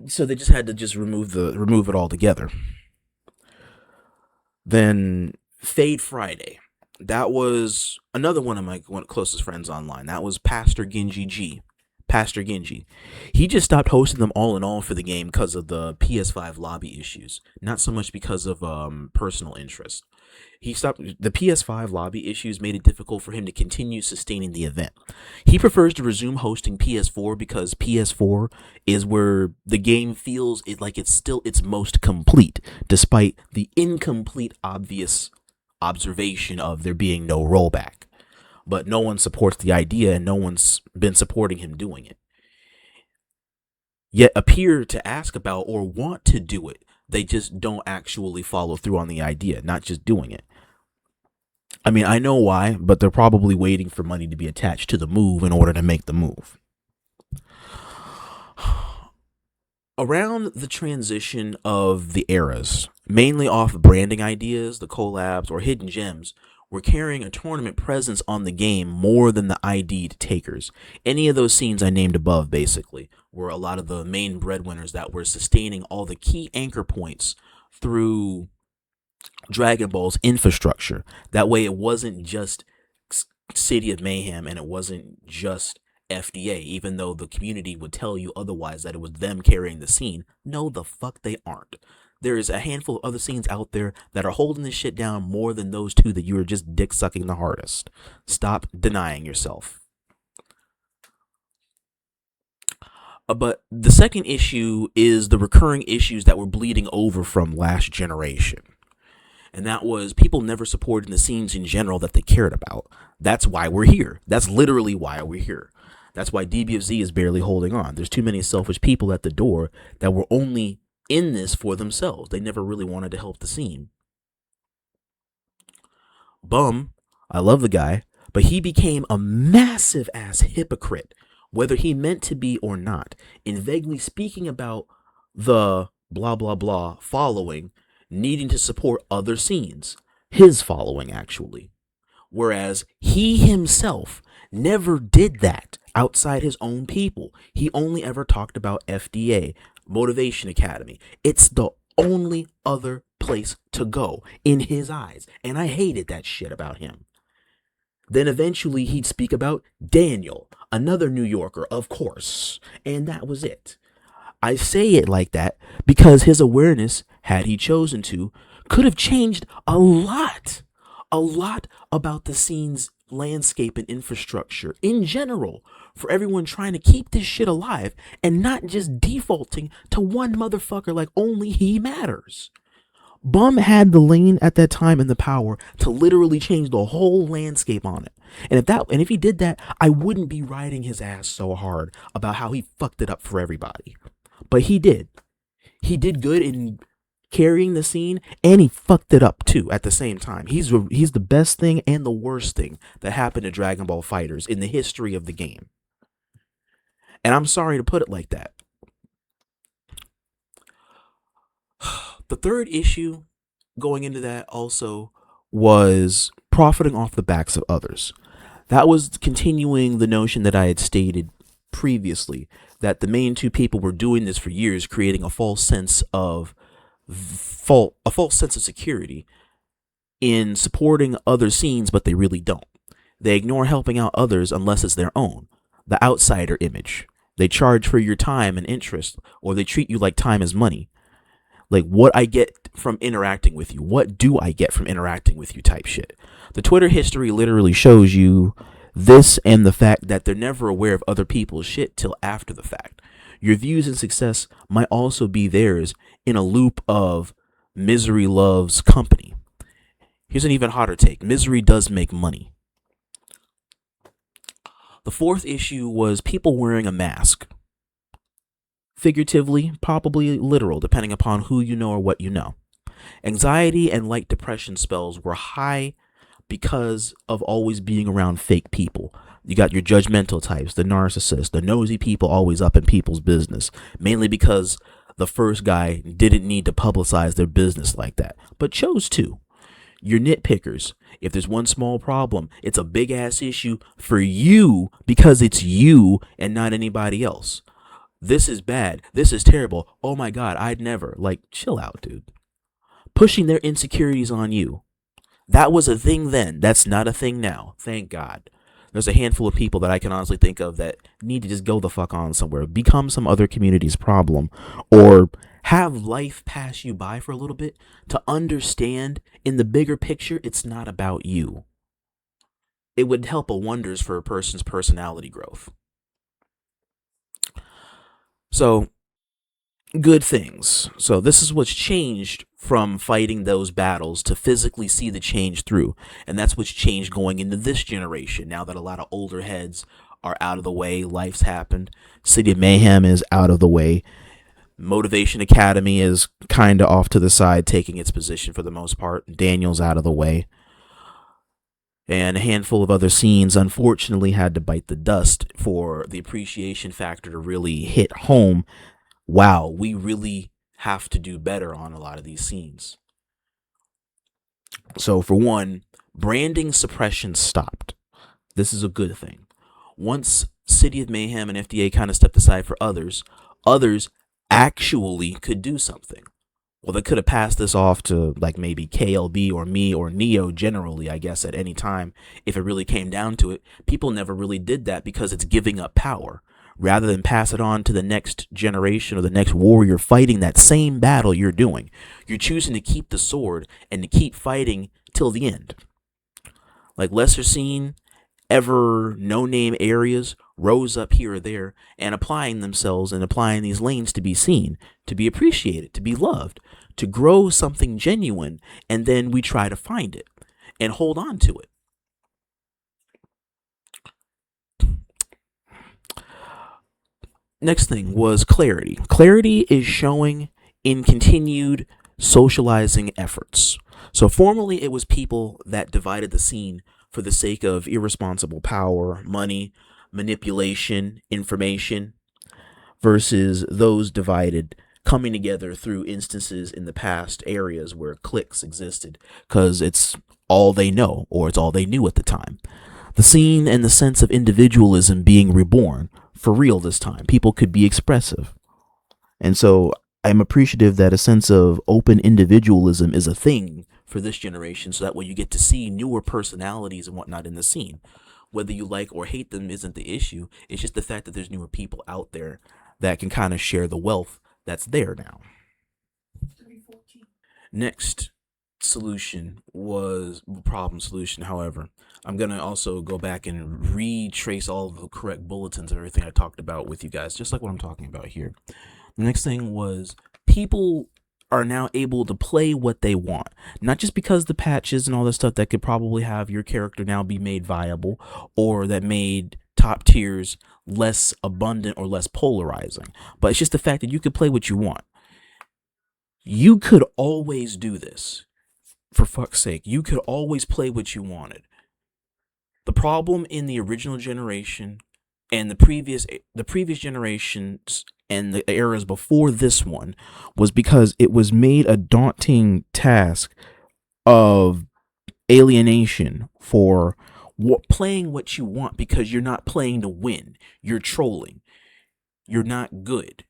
So they just had to just remove it all together. Then Fade Friday. That was another one of my closest friends online. That was Pastor Genji. Pastor Genji. He just stopped hosting them all in all for the game because of the PS5 lobby issues. Not so much because of personal interest. He stopped. The PS5 lobby issues made it difficult for him to continue sustaining the event. He prefers to resume hosting PS4 because PS4 is where the game feels like it's still its most complete, despite the incomplete obvious observation of there being no rollback. But no one supports the idea, and no one's been supporting him doing it. Yet appear to ask about or want to do it. They just don't actually follow through on the idea, not just doing it. I mean, I know why, but they're probably waiting for money to be attached to the move in order to make the move. Around the transition of the eras, mainly off branding ideas, the collabs, or hidden gems, were carrying a tournament presence on the game more than the ID'd takers. Any of those scenes I named above, basically, were a lot of the main breadwinners that were sustaining all the key anchor points through Dragon Ball's infrastructure. That way it wasn't just City of Mayhem and it wasn't just FDA, even though the community would tell you otherwise that it was them carrying the scene. No, the fuck they aren't. There is a handful of other scenes out there that are holding this shit down more than those two that you are just dick sucking the hardest. Stop denying yourself. But the second issue is the recurring issues that were bleeding over from last generation. And that was people never supporting the scenes in general that they cared about. That's why we're here. That's literally why we're here. That's why DBFZ is barely holding on. There's too many selfish people at the door that were only in this for themselves. They never really wanted to help the scene. Bum, I love the guy, but he became a massive ass hypocrite, whether he meant to be or not, in vaguely speaking about the blah blah blah following needing to support other scenes, his following actually. Whereas he himself never did that outside his own people. He only ever talked about FDA, Motivation Academy. It's the only other place to go in his eyes. And I hated that shit about him. Then eventually he'd speak about Daniel, another New Yorker, of course. And that was it. I say it like that because his awareness, had he chosen to, could have changed a lot about the scene's landscape and infrastructure in general for everyone trying to keep this shit alive and not just defaulting to one motherfucker like only he matters. Bum had the lane at that time and the power to literally change the whole landscape on it. And if he did that, I wouldn't be riding his ass so hard about how he fucked it up for everybody. But he did. He did good in carrying the scene, and he fucked it up too at the same time. He's the best thing and the worst thing that happened to Dragon Ball FighterZ in the history of the game. And I'm sorry to put it like that. The third issue going into that also was profiting off the backs of others. That was continuing the notion that I had stated previously, that the main two people were doing this for years, creating a false sense of security in supporting other scenes, but they really don't. They ignore helping out others unless it's their own, the outsider image. They charge for your time and interest, or they treat you like time is money. Like, what I get from interacting with you, what do I get from interacting with you type shit. The Twitter history literally shows you this, and the fact that they're never aware of other people's shit till after the fact. Your views and success might also be theirs in a loop of misery loves company. Here's an even hotter take. Misery does make money. The fourth issue was people wearing a mask. Figuratively, probably literal, depending upon who you know or what you know. Anxiety and light depression spells were high because of always being around fake people. You got your judgmental types, the narcissists, the nosy people always up in people's business, mainly because the first guy didn't need to publicize their business like that, but chose to. Your nitpickers. If there's one small problem, it's a big ass issue for you because it's you and not anybody else. This is bad. This is terrible. Oh my God, I'd never. Like, chill out, dude. Pushing their insecurities on you. That was a thing then. That's not a thing now. Thank God. There's a handful of people that I can honestly think of that need to just go the fuck on somewhere, become some other community's problem, or have life pass you by for a little bit to understand in the bigger picture it's not about you. It would help a wonders for a person's personality growth. So, good things. So this is what's changed from fighting those battles to physically see the change through. And that's what's changed going into this generation. Now that a lot of older heads are out of the way, life's happened. City of Mayhem is out of the way. Motivation Academy is kind of off to the side, taking its position for the most part. Daniel's out of the way. And a handful of other scenes, unfortunately, had to bite the dust for the appreciation factor to really hit home. Wow, we really have to do better on a lot of these scenes. So, for one, branding suppression stopped. This is a good thing. Once City of Mayhem and FDA kind of stepped aside for others actually could do something. Well, they could have passed this off to like maybe KLB or me or Neo generally, I guess, at any time. If it really came down to it, people never really did that because it's giving up power. Rather than pass it on to the next generation or the next warrior fighting that same battle you're doing, you're choosing to keep the sword and to keep fighting till the end. Like lesser seen, ever no-name areas rose up here or there and applying themselves and applying these lanes to be seen, to be appreciated, to be loved, to grow something genuine, and then we try to find it and hold on to it. Next thing was clarity. Clarity is showing in continued socializing efforts. So formerly it was people that divided the scene for the sake of irresponsible power, money, manipulation, information, versus those divided coming together through instances in the past areas where cliques existed because it's all they know or it's all they knew at the time. The scene and the sense of individualism being reborn for real this time. People could be expressive. And so I'm appreciative that a sense of open individualism is a thing for this generation, so that way you get to see newer personalities and whatnot in the scene. Whether you like or hate them isn't the issue. It's just the fact that there's newer people out there that can kind of share the wealth that's there now. Next solution was problem solution. However, I'm going to also go back and retrace all of the correct bulletins and everything I talked about with you guys, just like what I'm talking about here. The next thing was people are now able to play what they want, not just because the patches and all this stuff that could probably have your character now be made viable or that made top tiers less abundant or less polarizing, but it's just the fact that you could play what you want. You could always do this. For fuck's sake, you could always play what you wanted. The problem in the original generation and the previous generations and the eras before this one was because it was made a daunting task of alienation for playing what you want, because you're not playing to win. You're trolling. You're not good.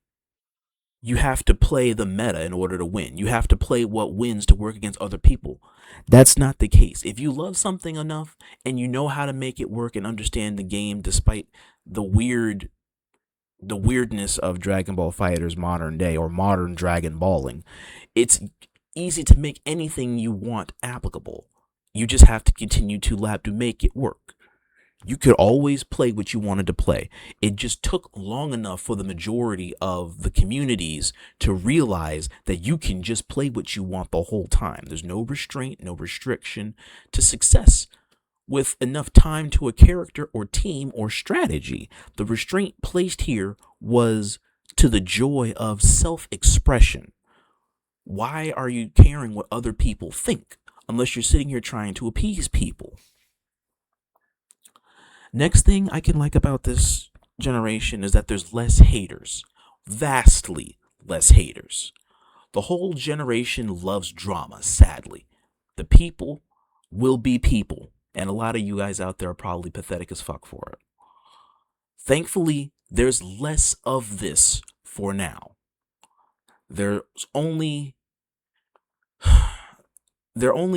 You have to play the meta in order to win. You have to play what wins to work against other people. That's not the case. If you love something enough and you know how to make it work and understand the game despite the weirdness of Dragon Ball Fighters modern day or modern Dragon Balling, it's easy to make anything you want applicable. You just have to continue to lab to make it work. You could always play what you wanted to play. It just took long enough for the majority of the communities to realize that you can just play what you want the whole time. There's no restraint, no restriction to success with enough time to a character or team or strategy. The restraint placed here was to the joy of self-expression. Why are you caring what other people think unless you're sitting here trying to appease people? Next thing I can like about this generation is that there's less haters. Vastly less haters. The whole generation loves drama, sadly. The people will be people, and a lot of you guys out there are probably pathetic as fuck for it. Thankfully, there's less of this for now. Their only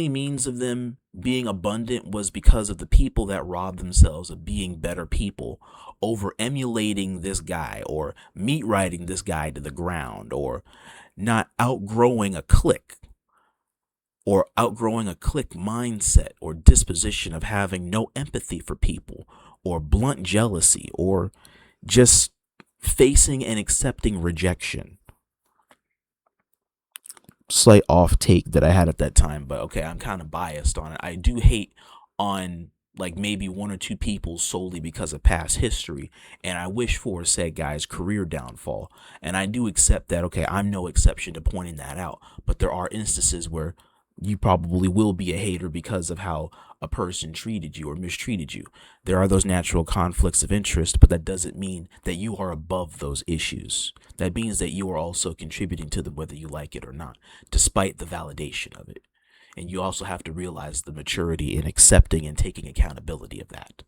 means of them being abundant was because of the people that robbed themselves of being better people over emulating this guy or meat riding this guy to the ground, or not outgrowing a clique, or outgrowing a clique mindset or disposition of having no empathy for people, or blunt jealousy, or just facing and accepting rejection. Slight off take that I had at that time, but okay, I'm kind of biased on it. I do hate on like maybe one or two people solely because of past history, and I wish for said guy's career downfall. And I do accept that, okay, I'm no exception to pointing that out, but there are instances where you probably will be a hater because of how a person treated you or mistreated you. There are those natural conflicts of interest, but that doesn't mean that you are above those issues. That means that you are also contributing to them whether you like it or not, despite the validation of it. And you also have to realize the maturity in accepting and taking accountability of that.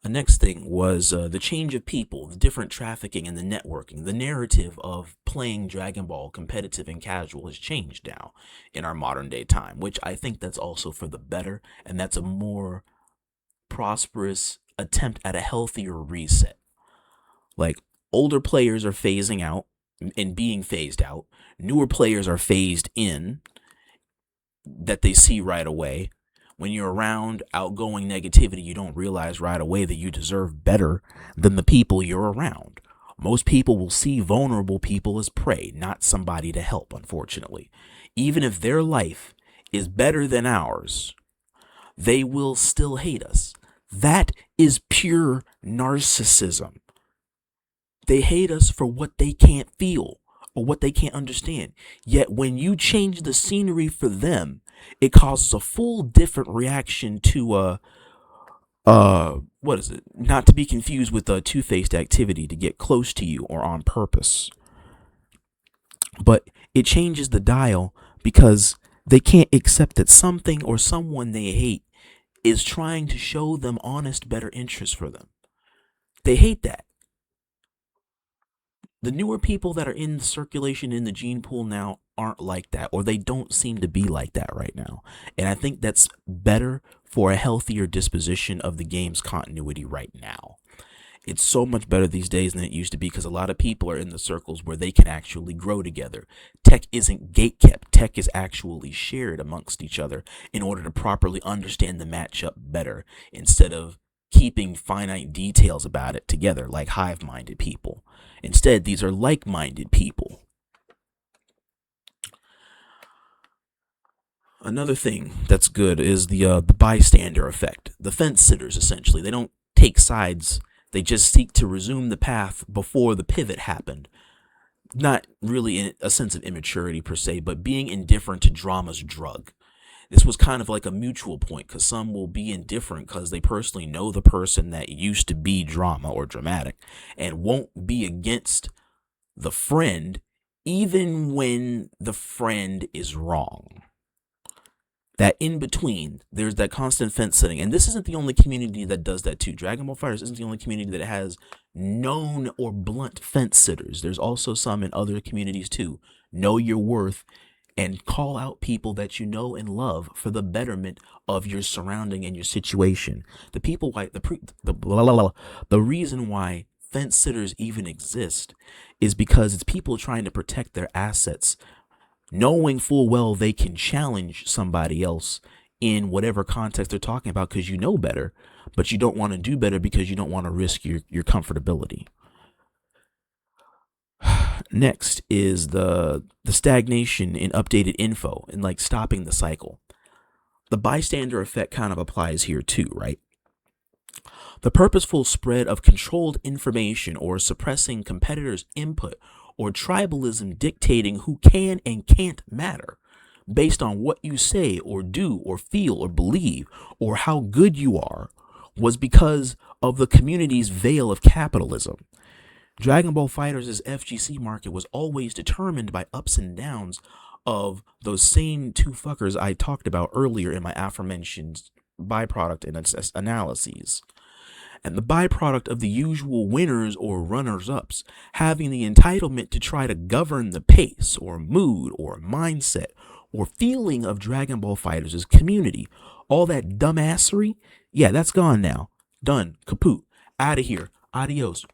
The next thing was the change of people, the different trafficking and the networking. The narrative of playing Dragon Ball competitive and casual has changed now in our modern day time, which I think that's also for the better, and that's a more prosperous attempt at a healthier reset. Like, older players are phasing out and being phased out. Newer players are phased in that they see right away. When you're around outgoing negativity, you don't realize right away that you deserve better than the people you're around. Most people will see vulnerable people as prey, not somebody to help, unfortunately. Even if their life is better than ours, they will still hate us. That is pure narcissism. They hate us for what they can't feel or what they can't understand. Yet when you change the scenery for them, it causes a full different reaction to what is it? Not to be confused with a two-faced activity to get close to you or on purpose. But it changes the dial because they can't accept that something or someone they hate is trying to show them honest, better interest for them. They hate that. The newer people that are in the circulation in the gene pool now aren't like that, or they don't seem to be like that right now. And I think that's better for a healthier disposition of the game's continuity right now. It's so much better these days than it used to be because a lot of people are in the circles where they can actually grow together. Tech isn't gatekept. Tech is actually shared amongst each other in order to properly understand the matchup better instead of keeping finite details about it together like hive-minded people. Instead, these are like-minded people. Another thing that's good is the bystander effect. The fence sitters, essentially. They don't take sides. They just seek to resume the path before the pivot happened. Not really in a sense of immaturity per se, but being indifferent to drama's drug. This was kind of like a mutual point because some will be indifferent because they personally know the person that used to be drama or dramatic and won't be against the friend even when the friend is wrong. That in between, there's that constant fence sitting. And this isn't the only community that does that too. Dragon Ball FighterZ isn't the only community that has known or blunt fence sitters. There's also some in other communities too. Know your worth and call out people that you know and love for the betterment of your surrounding and your situation. The reason why fence sitters even exist is because it's people trying to protect their assets, knowing full well they can challenge somebody else in whatever context they're talking about because you know better, but you don't want to do better because you don't want to risk your comfortability. Next is the stagnation in updated info and like stopping the cycle. The bystander effect kind of applies here too, right? The purposeful spread of controlled information or suppressing competitors' input or tribalism dictating who can and can't matter based on what you say or do or feel or believe or how good you are was because of the community's veil of capitalism. Dragon Ball FighterZ FGC market was always determined by ups and downs of those same two fuckers I talked about earlier in my aforementioned byproduct and analyses. And the byproduct of the usual winners or runners-ups having the entitlement to try to govern the pace or mood or mindset or feeling of Dragon Ball FighterZ community. All that dumbassery, yeah, that's gone now. Done. Kaput. Out of here. Adios.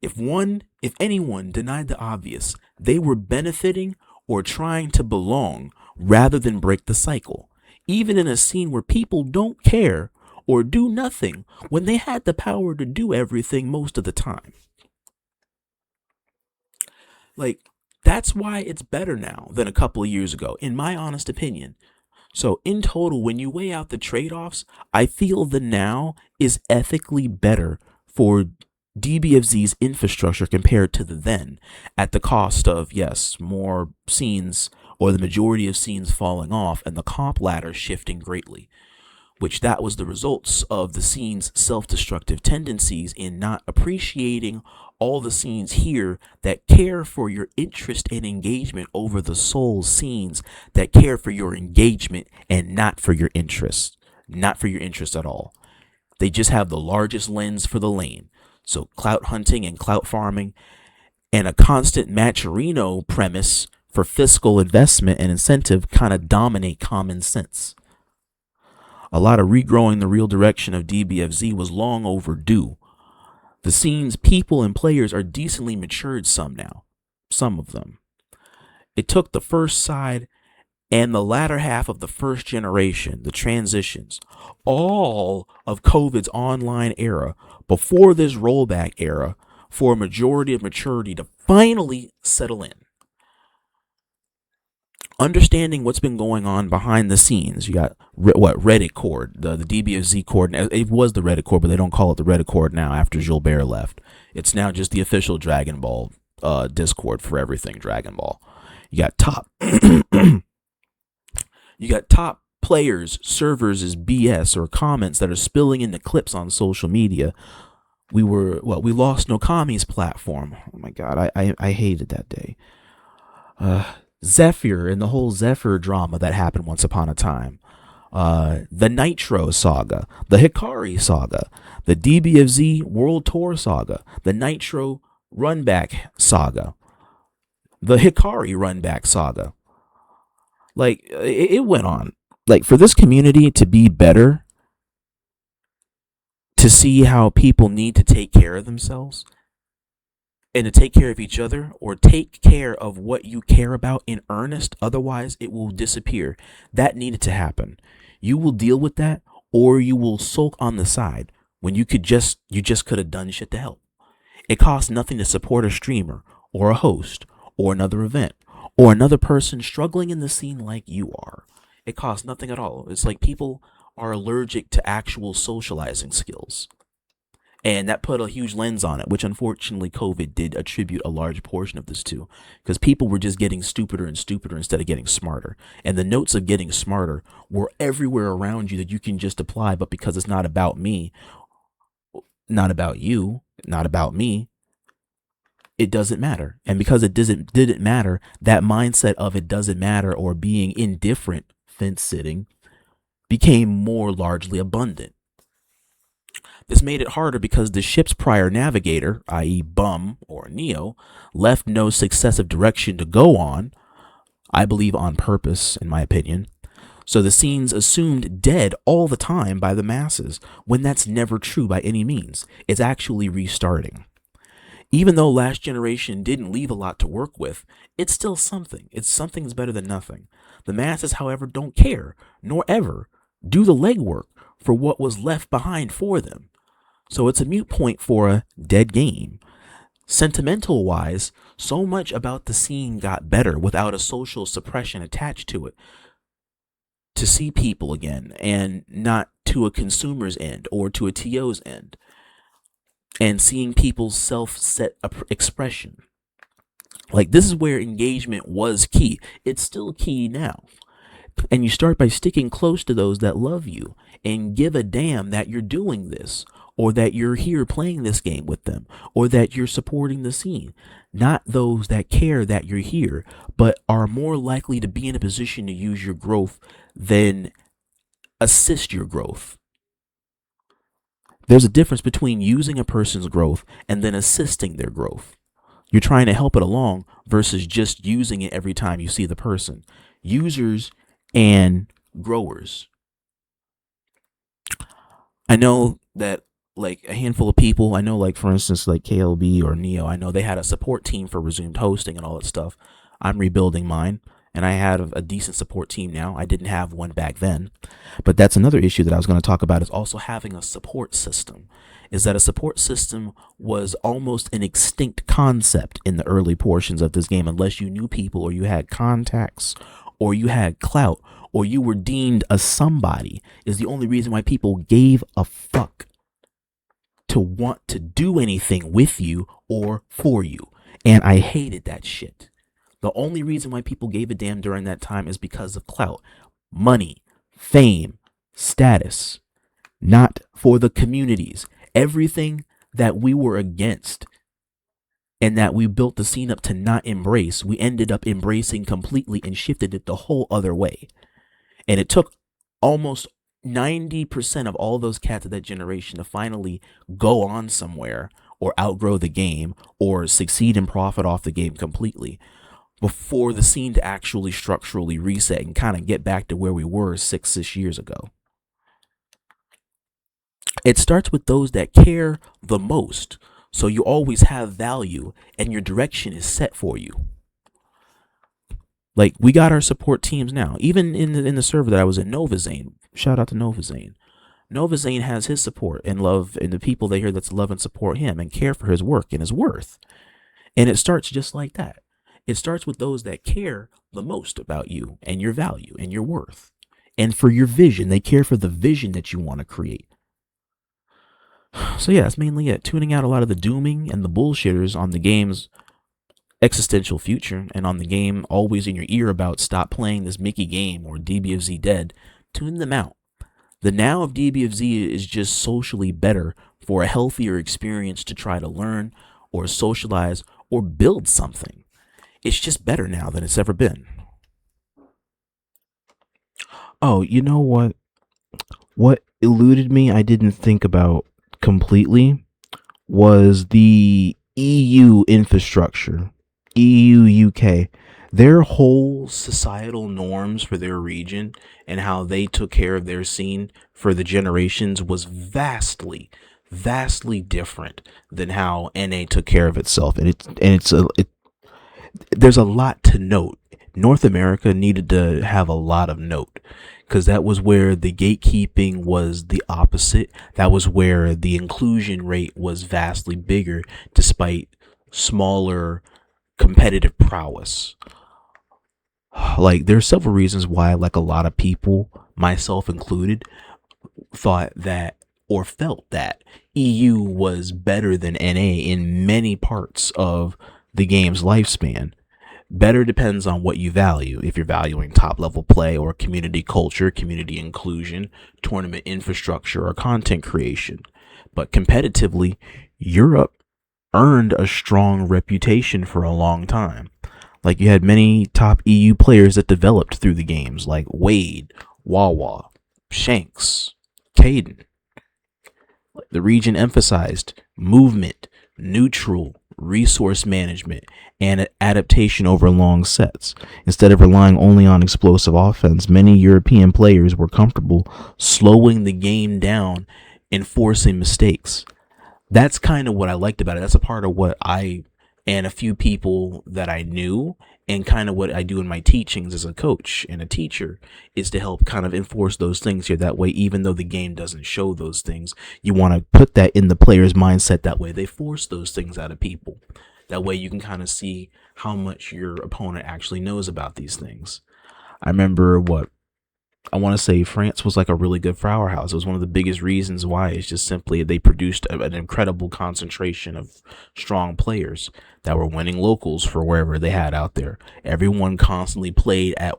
If anyone denied the obvious, they were benefiting or trying to belong rather than break the cycle, even in a scene where people don't care or do nothing when they had the power to do everything most of the time. Like, that's why it's better now than a couple of years ago, in my honest opinion. So in total, when you weigh out the trade-offs, I feel the now is ethically better for DBFZ's infrastructure compared to the then, at the cost of, yes, more scenes or the majority of scenes falling off and the comp ladder shifting greatly, which that was the results of the scene's self-destructive tendencies in not appreciating all the scenes here that care for your interest and engagement over the sole scenes that care for your engagement and not for your interest at all. They just have the largest lens for the lane. So clout hunting and clout farming and a constant Maturino premise for fiscal investment and incentive kind of dominate common sense. A lot of regrowing the real direction of DBFZ was long overdue. The scene's people and players are decently matured some now, some of them. It took the first side and the latter half of the first generation, the transitions, all of COVID's online era, before this rollback era, for a majority of maturity to finally settle in. Understanding what's been going on behind the scenes. You got Reddit cord, the DBFZ cord. It was the Reddit cord, but they don't call it the Reddit cord now after Gilbert left. It's now just the official Dragon Ball Discord for everything Dragon Ball. You got top you got top players servers is BS or comments that are spilling into clips on social media. We lost Nokami's platform. Oh my god, I hated that day. Zephyr and the whole Zephyr drama that happened once upon a time. The Nitro saga, the Hikari saga, the DBFZ World Tour saga, the Nitro Runback saga, the Hikari Runback saga. Like, it went on. Like, for this community to be better, to see how people need to take care of themselves, and to take care of each other, or take care of what you care about in earnest, otherwise it will disappear. That needed to happen. You will deal with that, or you will sulk on the side when you just could have done shit to help. It costs nothing to support a streamer, or a host, or another event, or another person struggling in the scene like you are. It costs nothing at all. It's like people are allergic to actual socializing skills. And that put a huge lens on it, which unfortunately COVID did attribute a large portion of this to, because people were just getting stupider and stupider instead of getting smarter. And the notes of getting smarter were everywhere around you that you can just apply, but because it's not about me, not about you, not about me, it doesn't matter. And because it didn't matter, that mindset of it doesn't matter or being indifferent, fence sitting, became more largely abundant. This made it harder because the ship's prior navigator, i.e. Bum or Neo, left no successive direction to go on, I believe on purpose, in my opinion. So the scene's assumed dead all the time by the masses, when that's never true by any means. It's actually restarting. Even though Last Generation didn't leave a lot to work with, it's still something. Something's better than nothing. The masses, however, don't care, nor ever do the legwork for what was left behind for them. So it's a moot point for a dead game. Sentimental wise, so much about the scene got better without a social suppression attached to it. To see people again, and not to a consumer's end or to a TO's end. And seeing people's self-set expression. Like, this is where engagement was key. It's still key now. And you start by sticking close to those that love you and give a damn that you're doing this, or that you're here playing this game with them, or that you're supporting the scene. Not those that care that you're here, but are more likely to be in a position to use your growth than assist your growth. There's a difference between using a person's growth and then assisting their growth. You're trying to help it along versus just using it every time you see the person. Users and growers. I know that, like, a handful of people, I know, like, for instance, like KLB or Neo, I know they had a support team for resumed hosting and all that stuff. I'm rebuilding mine, and I have a decent support team now. I didn't have one back then. But that's another issue that I was going to talk about, is also having a support system. Is that a support system was almost an extinct concept in the early portions of this game, unless you knew people, or you had contacts, or you had clout, or you were deemed a somebody, is the only reason why people gave a fuck to want to do anything with you or for you. And I hated that shit. The only reason why people gave a damn during that time is because of clout, money, fame, status, not for the communities. Everything that we were against and that we built the scene up to not embrace, we ended up embracing completely and shifted it the whole other way. And it took almost 90% of all those cats of that generation to finally go on somewhere or outgrow the game or succeed and profit off the game completely before the scene to actually structurally reset and kind of get back to where we were six years ago. It starts with those that care the most, so you always have value and your direction is set for you. Like, we got our support teams now. Even in the server that I was in, Nova Zayn. Shout out to Nova Zayn. Nova Zayn has his support and love, and the people they hear that's love and support him and care for his work and his worth. And it starts just like that. It starts with those that care the most about you and your value and your worth. And for your vision, they care for the vision that you want to create. So yeah, that's mainly it. Tuning out a lot of the dooming and the bullshitters on the game's existential future, and on the game always in your ear about stop playing this Mickey game or DBFZ dead. Tune them out. The now of DBFZ is just socially better for a healthier experience to try to learn or socialize or build something. It's just better now than it's ever been. Oh, you know what? What eluded me, I didn't think about completely, was the EU infrastructure. EU, UK. Their whole societal norms for their region and how they took care of their scene for the generations was vastly different than how NA took care of itself. There's a lot to note. North America needed to have a lot of note, because that was where the gatekeeping was the opposite. That was where the inclusion rate was vastly bigger despite smaller competitive prowess. Like, there's several reasons why, like, a lot of people, myself included, thought that or felt that EU was better than NA in many parts of the game's lifespan. Better depends on what you value. If you're valuing top level play or community culture, community inclusion, tournament infrastructure, or content creation. But competitively, Europe earned a strong reputation for a long time. Like, you had many top EU players that developed through the games, like Wade, Wawa, Shanks, Caden. The region emphasized movement, neutral, resource management, and adaptation over long sets. Instead of relying only on explosive offense, many European players were comfortable slowing the game down and forcing mistakes. That's kind of what I liked about it. That's a part of what I and a few people that I knew, and kind of what I do in my teachings as a coach and a teacher, is to help kind of enforce those things here. That way, even though the game doesn't show those things, you want to put that in the player's mindset. That way they force those things out of people. That way you can kind of see how much your opponent actually knows about these things. I remember I want to say France was like a really good flower house. It was one of the biggest reasons why. It's just simply they produced an incredible concentration of strong players that were winning locals for wherever they had out there. Everyone constantly played at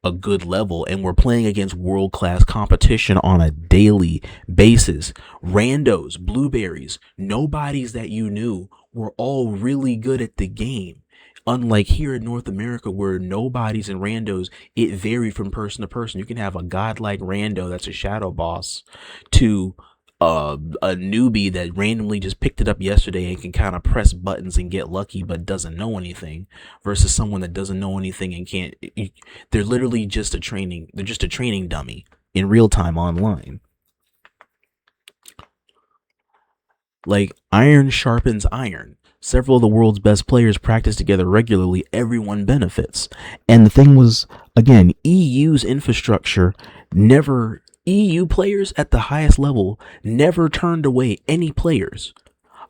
a good level and were playing against world-class competition on a daily basis. Randos, blueberries, nobodies that you knew were all really good at the game. Unlike here in North America, where nobodies and randos, it varied from person to person. You can have a godlike rando that's a shadow boss to a newbie that randomly just picked it up yesterday and can kind of press buttons and get lucky but doesn't know anything, versus someone that doesn't know anything and can't. They're literally just a training. They're just a training dummy in real time online. Like, iron sharpens iron. Several of the world's best players practice together regularly. Everyone benefits. And the thing was, again, EU's infrastructure EU players at the highest level never turned away any players.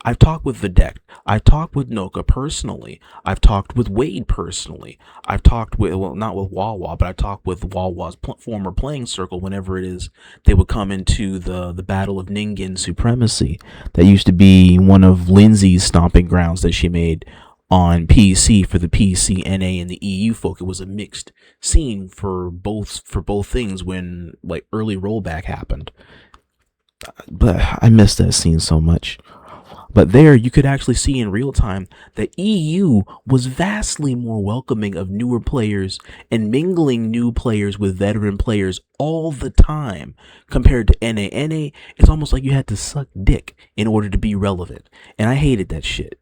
I've talked with Videk. I've talked with Noka personally. I've talked with Wade personally. I've talked with, well, not with Wawa, but I talked with Wawa's former playing circle whenever it is they would come into the Battle of Ningen Supremacy. That used to be one of Lindsay's stomping grounds that she made on PC for the PC, NA, and the EU folk. It was a mixed scene for both things when, like, early rollback happened. But I miss that scene so much. But there, you could actually see in real time that EU was vastly more welcoming of newer players and mingling new players with veteran players all the time compared to NA. NA, it's almost like you had to suck dick in order to be relevant. And I hated that shit.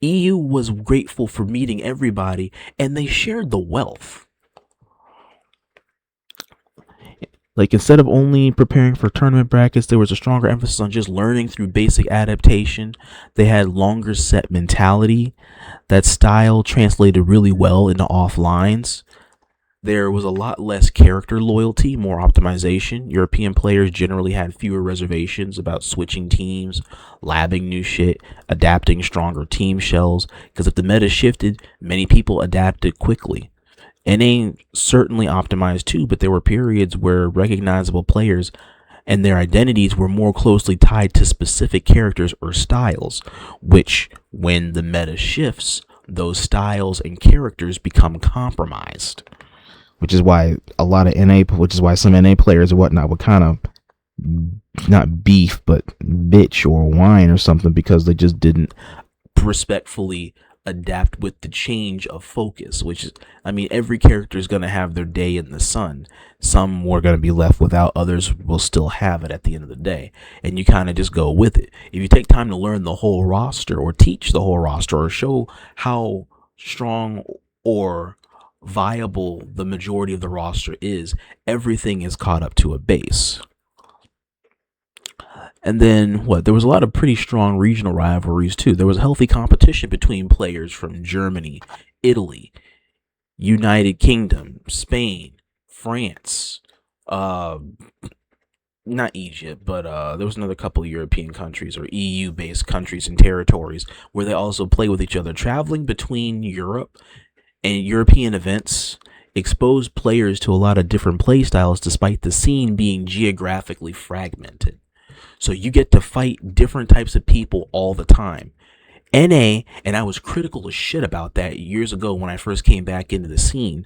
EU was grateful for meeting everybody, and they shared the wealth. Like, instead of only preparing for tournament brackets, there was a stronger emphasis on just learning through basic adaptation. They had longer set mentality. That style translated really well into offlines. There was a lot less character loyalty, more optimization. European players generally had fewer reservations about switching teams, labbing new shit, adapting stronger team shells, because if the meta shifted, many people adapted quickly. NA certainly optimized too, but there were periods where recognizable players and their identities were more closely tied to specific characters or styles, which, when the meta shifts, those styles and characters become compromised. Which is why some NA players and whatnot would kind of not beef, but bitch or whine or something because they just didn't respectfully adapt with the change of focus, which is, I mean, every character is going to have their day in the sun. Some were going to be left without, others will still have it at the end of the day. And you kind of just go with it. If you take time to learn the whole roster or teach the whole roster or show how strong or viable the majority of the roster is, everything is caught up to a base. And then there was a lot of pretty strong regional rivalries too. There was healthy competition between players from Germany, Italy, United Kingdom, Spain, France, not Egypt, but there was another couple of European countries or EU based countries and territories where they also play with each other. Traveling between Europe and European events exposed players to a lot of different play styles despite the scene being geographically fragmented. So you get to fight different types of people all the time. NA, and I was critical as shit about that years ago when I first came back into the scene,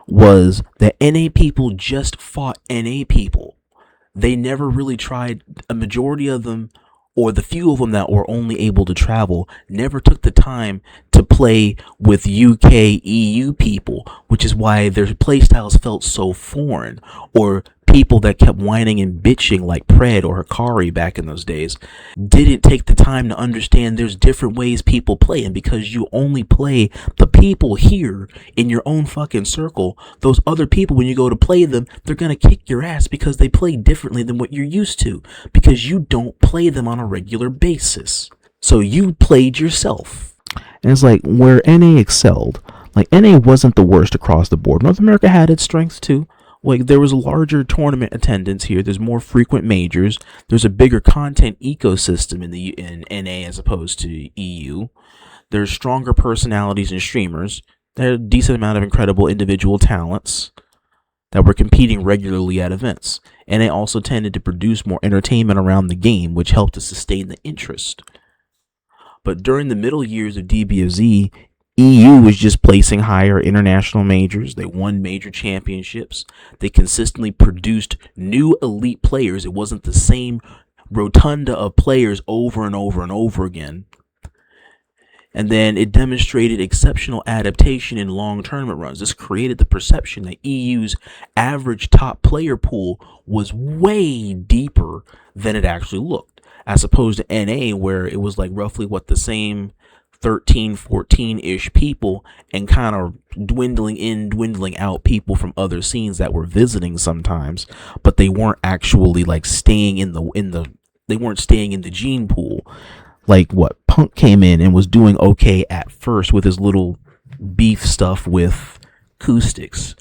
was that NA people just fought NA people. They never really tried, a majority of them, or the few of them that were only able to travel, never took the time to play with UK EU people, which is why their playstyles felt so foreign, or people that kept whining and bitching like Pred or Hikari back in those days didn't take the time to understand there's different ways people play, and because you only play the people here in your own fucking circle, those other people, when you go to play them, they're gonna kick your ass because they play differently than what you're used to, because you don't play them on a regular basis. So you played yourself. And it's like where NA excelled, like NA wasn't the worst across the board. North America had its strengths too. Like there was larger tournament attendance here. There's more frequent majors. There's a bigger content ecosystem in NA as opposed to EU. There's stronger personalities and streamers. There's a decent amount of incredible individual talents that were competing regularly at events. NA also tended to produce more entertainment around the game, which helped to sustain the interest. But during the middle years of DBFZ, EU was just placing higher international majors. They won major championships. They consistently produced new elite players. It wasn't the same rotunda of players over and over and over again. And then it demonstrated exceptional adaptation in long tournament runs. This created the perception that EU's average top player pool was way deeper than it actually looked, as opposed to NA, where it was like roughly the same 13, 14-ish people, and kind of dwindling in, dwindling out people from other scenes that were visiting sometimes, but they weren't actually like staying in the gene pool. Like Punk came in and was doing okay at first with his little beef stuff with Koustics,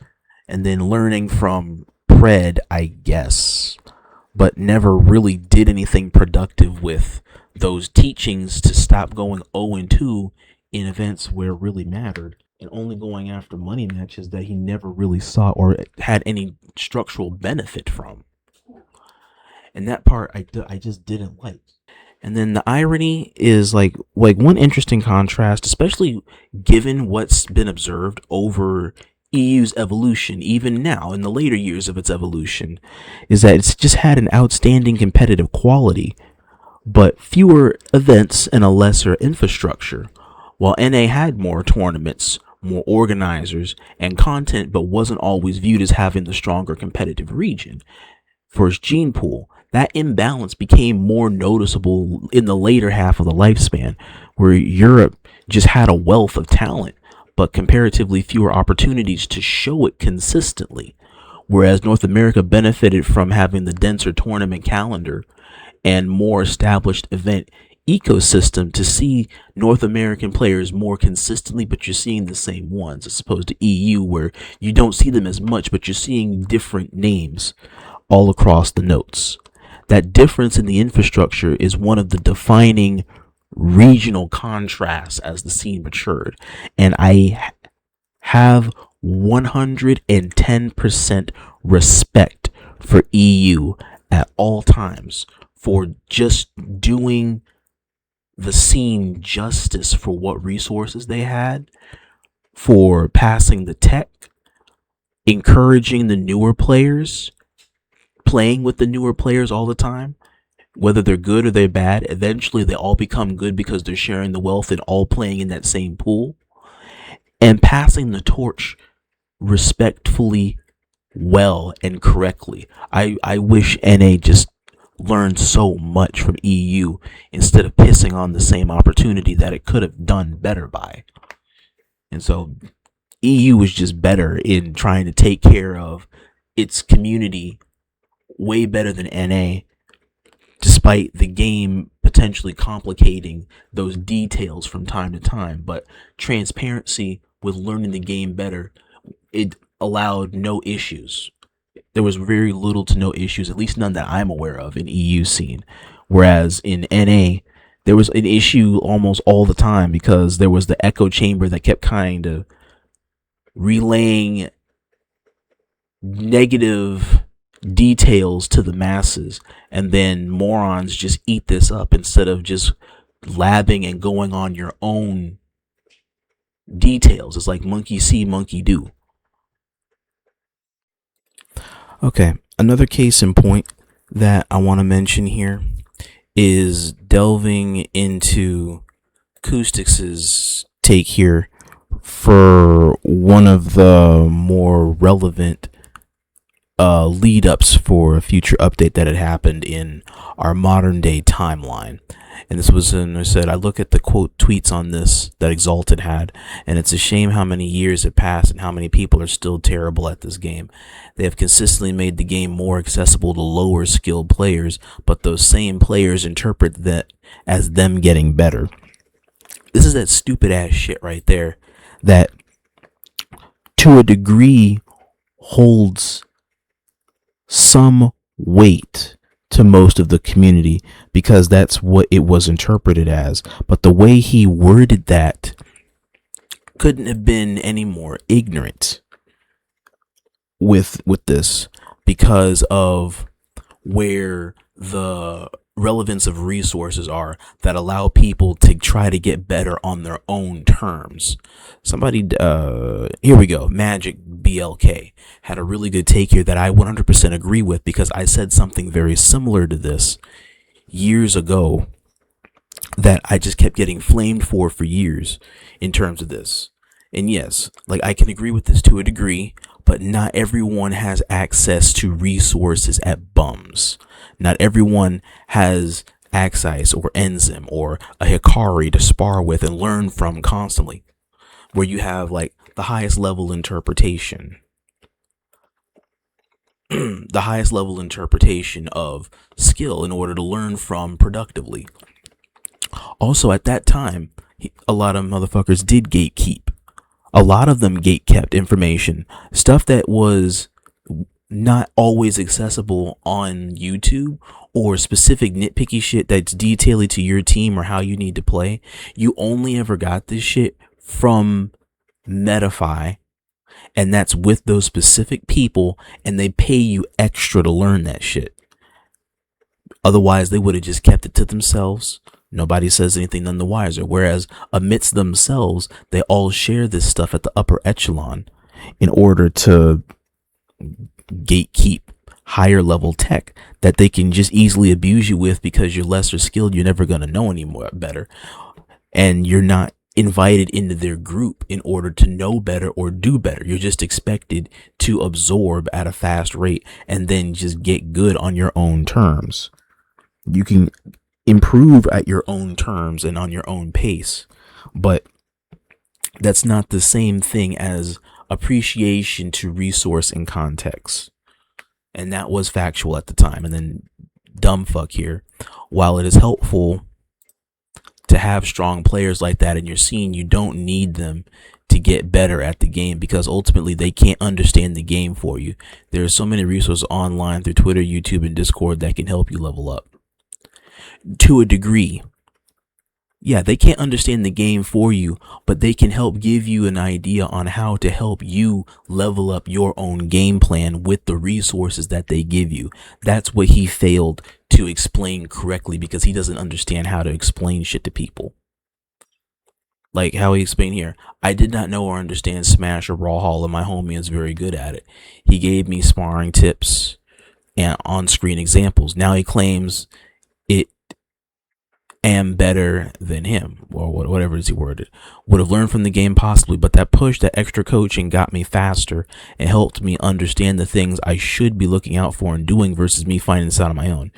and then learning from Pred, I guess, but never really did anything productive with those teachings to stop going 0-2 in events where it really mattered, and only going after money matches that he never really saw or had any structural benefit from. And that part I just didn't like. And then the irony is like one interesting contrast, especially given what's been observed over EU's evolution, even now in the later years of its evolution, is that it's just had an outstanding competitive quality, but fewer events and a lesser infrastructure, while NA had more tournaments, more organizers, and content, but wasn't always viewed as having the stronger competitive region. For its gene pool, that imbalance became more noticeable in the later half of the lifespan, where Europe just had a wealth of talent, but comparatively fewer opportunities to show it consistently, whereas North America benefited from having the denser tournament calendar and more established event ecosystem to see North American players more consistently, but you're seeing the same ones, as opposed to EU, where you don't see them as much, but you're seeing different names all across the notes. That difference in the infrastructure is one of the defining regional contrasts as the scene matured. And I have 110% respect for EU at all times for just doing the scene justice for what resources they had, for passing the tech, encouraging the newer players, playing with the newer players all the time, whether they're good or they're bad. Eventually they all become good because they're sharing the wealth and all playing in that same pool, and passing the torch respectfully, well, and correctly. I wish NA just learned so much from EU instead of pissing on the same opportunity that it could have done better by. And so EU is just better in trying to take care of its community way better than NA, despite the game potentially complicating those details from time to time. But transparency with learning the game better, it allowed no issues. There was very little to no issues, at least none that I'm aware of in EU scene. Whereas in NA, there was an issue almost all the time because there was the echo chamber that kept kind of relaying negative details to the masses, and then morons just eat this up instead of just labbing and going on your own details. It's like monkey see, monkey do. Okay, another case in point that I want to mention here is delving into Koustics' take here for one of the more relevant lead-ups for a future update that had happened in our modern-day timeline. And this was, and I said, I look at the quote tweets on this that Exalted had, and it's a shame how many years have passed and how many people are still terrible at this game. They have consistently made the game more accessible to lower skilled players, but those same players interpret that as them getting better. This is that stupid ass shit right there that to a degree holds some weight to most of the community because that's what it was interpreted as. But the way he worded that couldn't have been any more ignorant with this, because of where the relevance of resources are that allow people to try to get better on their own terms. Somebody, here we go, Magic BLK had a really good take here that I 100% agree with, because I said something very similar to this years ago that I just kept getting flamed for years in terms of this. And yes, like, I can agree with this to a degree, but not everyone has access to resources at bums. Not everyone has Axeice or Enzym or a Hikari to spar with and learn from constantly, where you have like the highest level interpretation. The highest level interpretation of skill in order to learn from productively. Also, at that time, a lot of motherfuckers did gatekeep. A lot of them gatekept information, stuff that was not always accessible on YouTube, or specific nitpicky shit that's detailed to your team or how you need to play. You only ever got this shit from Metafy, and that's with those specific people, and they pay you extra to learn that shit. Otherwise, they would have just kept it to themselves. Nobody says anything none the wiser. Whereas amidst themselves, they all share this stuff at the upper echelon in order to gatekeep higher level tech that they can just easily abuse you with, because you're lesser skilled. You're never going to know any more better, and you're not invited into their group in order to know better or do better. You're just expected to absorb at a fast rate and then just get good on your own terms. You can improve at your own terms and on your own pace, but that's not the same thing as appreciation to resource and context. And that was factual at the time. And then dumb fuck here, while it is helpful to have strong players like that in your scene, you don't need them to get better at the game, because ultimately they can't understand the game for you. There are so many resources online through Twitter, YouTube, and Discord that can help you level up to a degree. Yeah, they can't understand the game for you, but they can help give you an idea on how to help you level up your own game plan with the resources that they give you. That's what he failed to explain correctly, because he doesn't understand how to explain shit to people. Like how he explained here, I did not know or understand Smash or Brawlhalla, and my homie is very good at it. He gave me sparring tips and on-screen examples. Now he claims it am better than him, or whatever it is he worded. Would have learned from the game possibly, but that push, that extra coaching got me faster and helped me understand the things I should be looking out for and doing versus me finding this out on my own.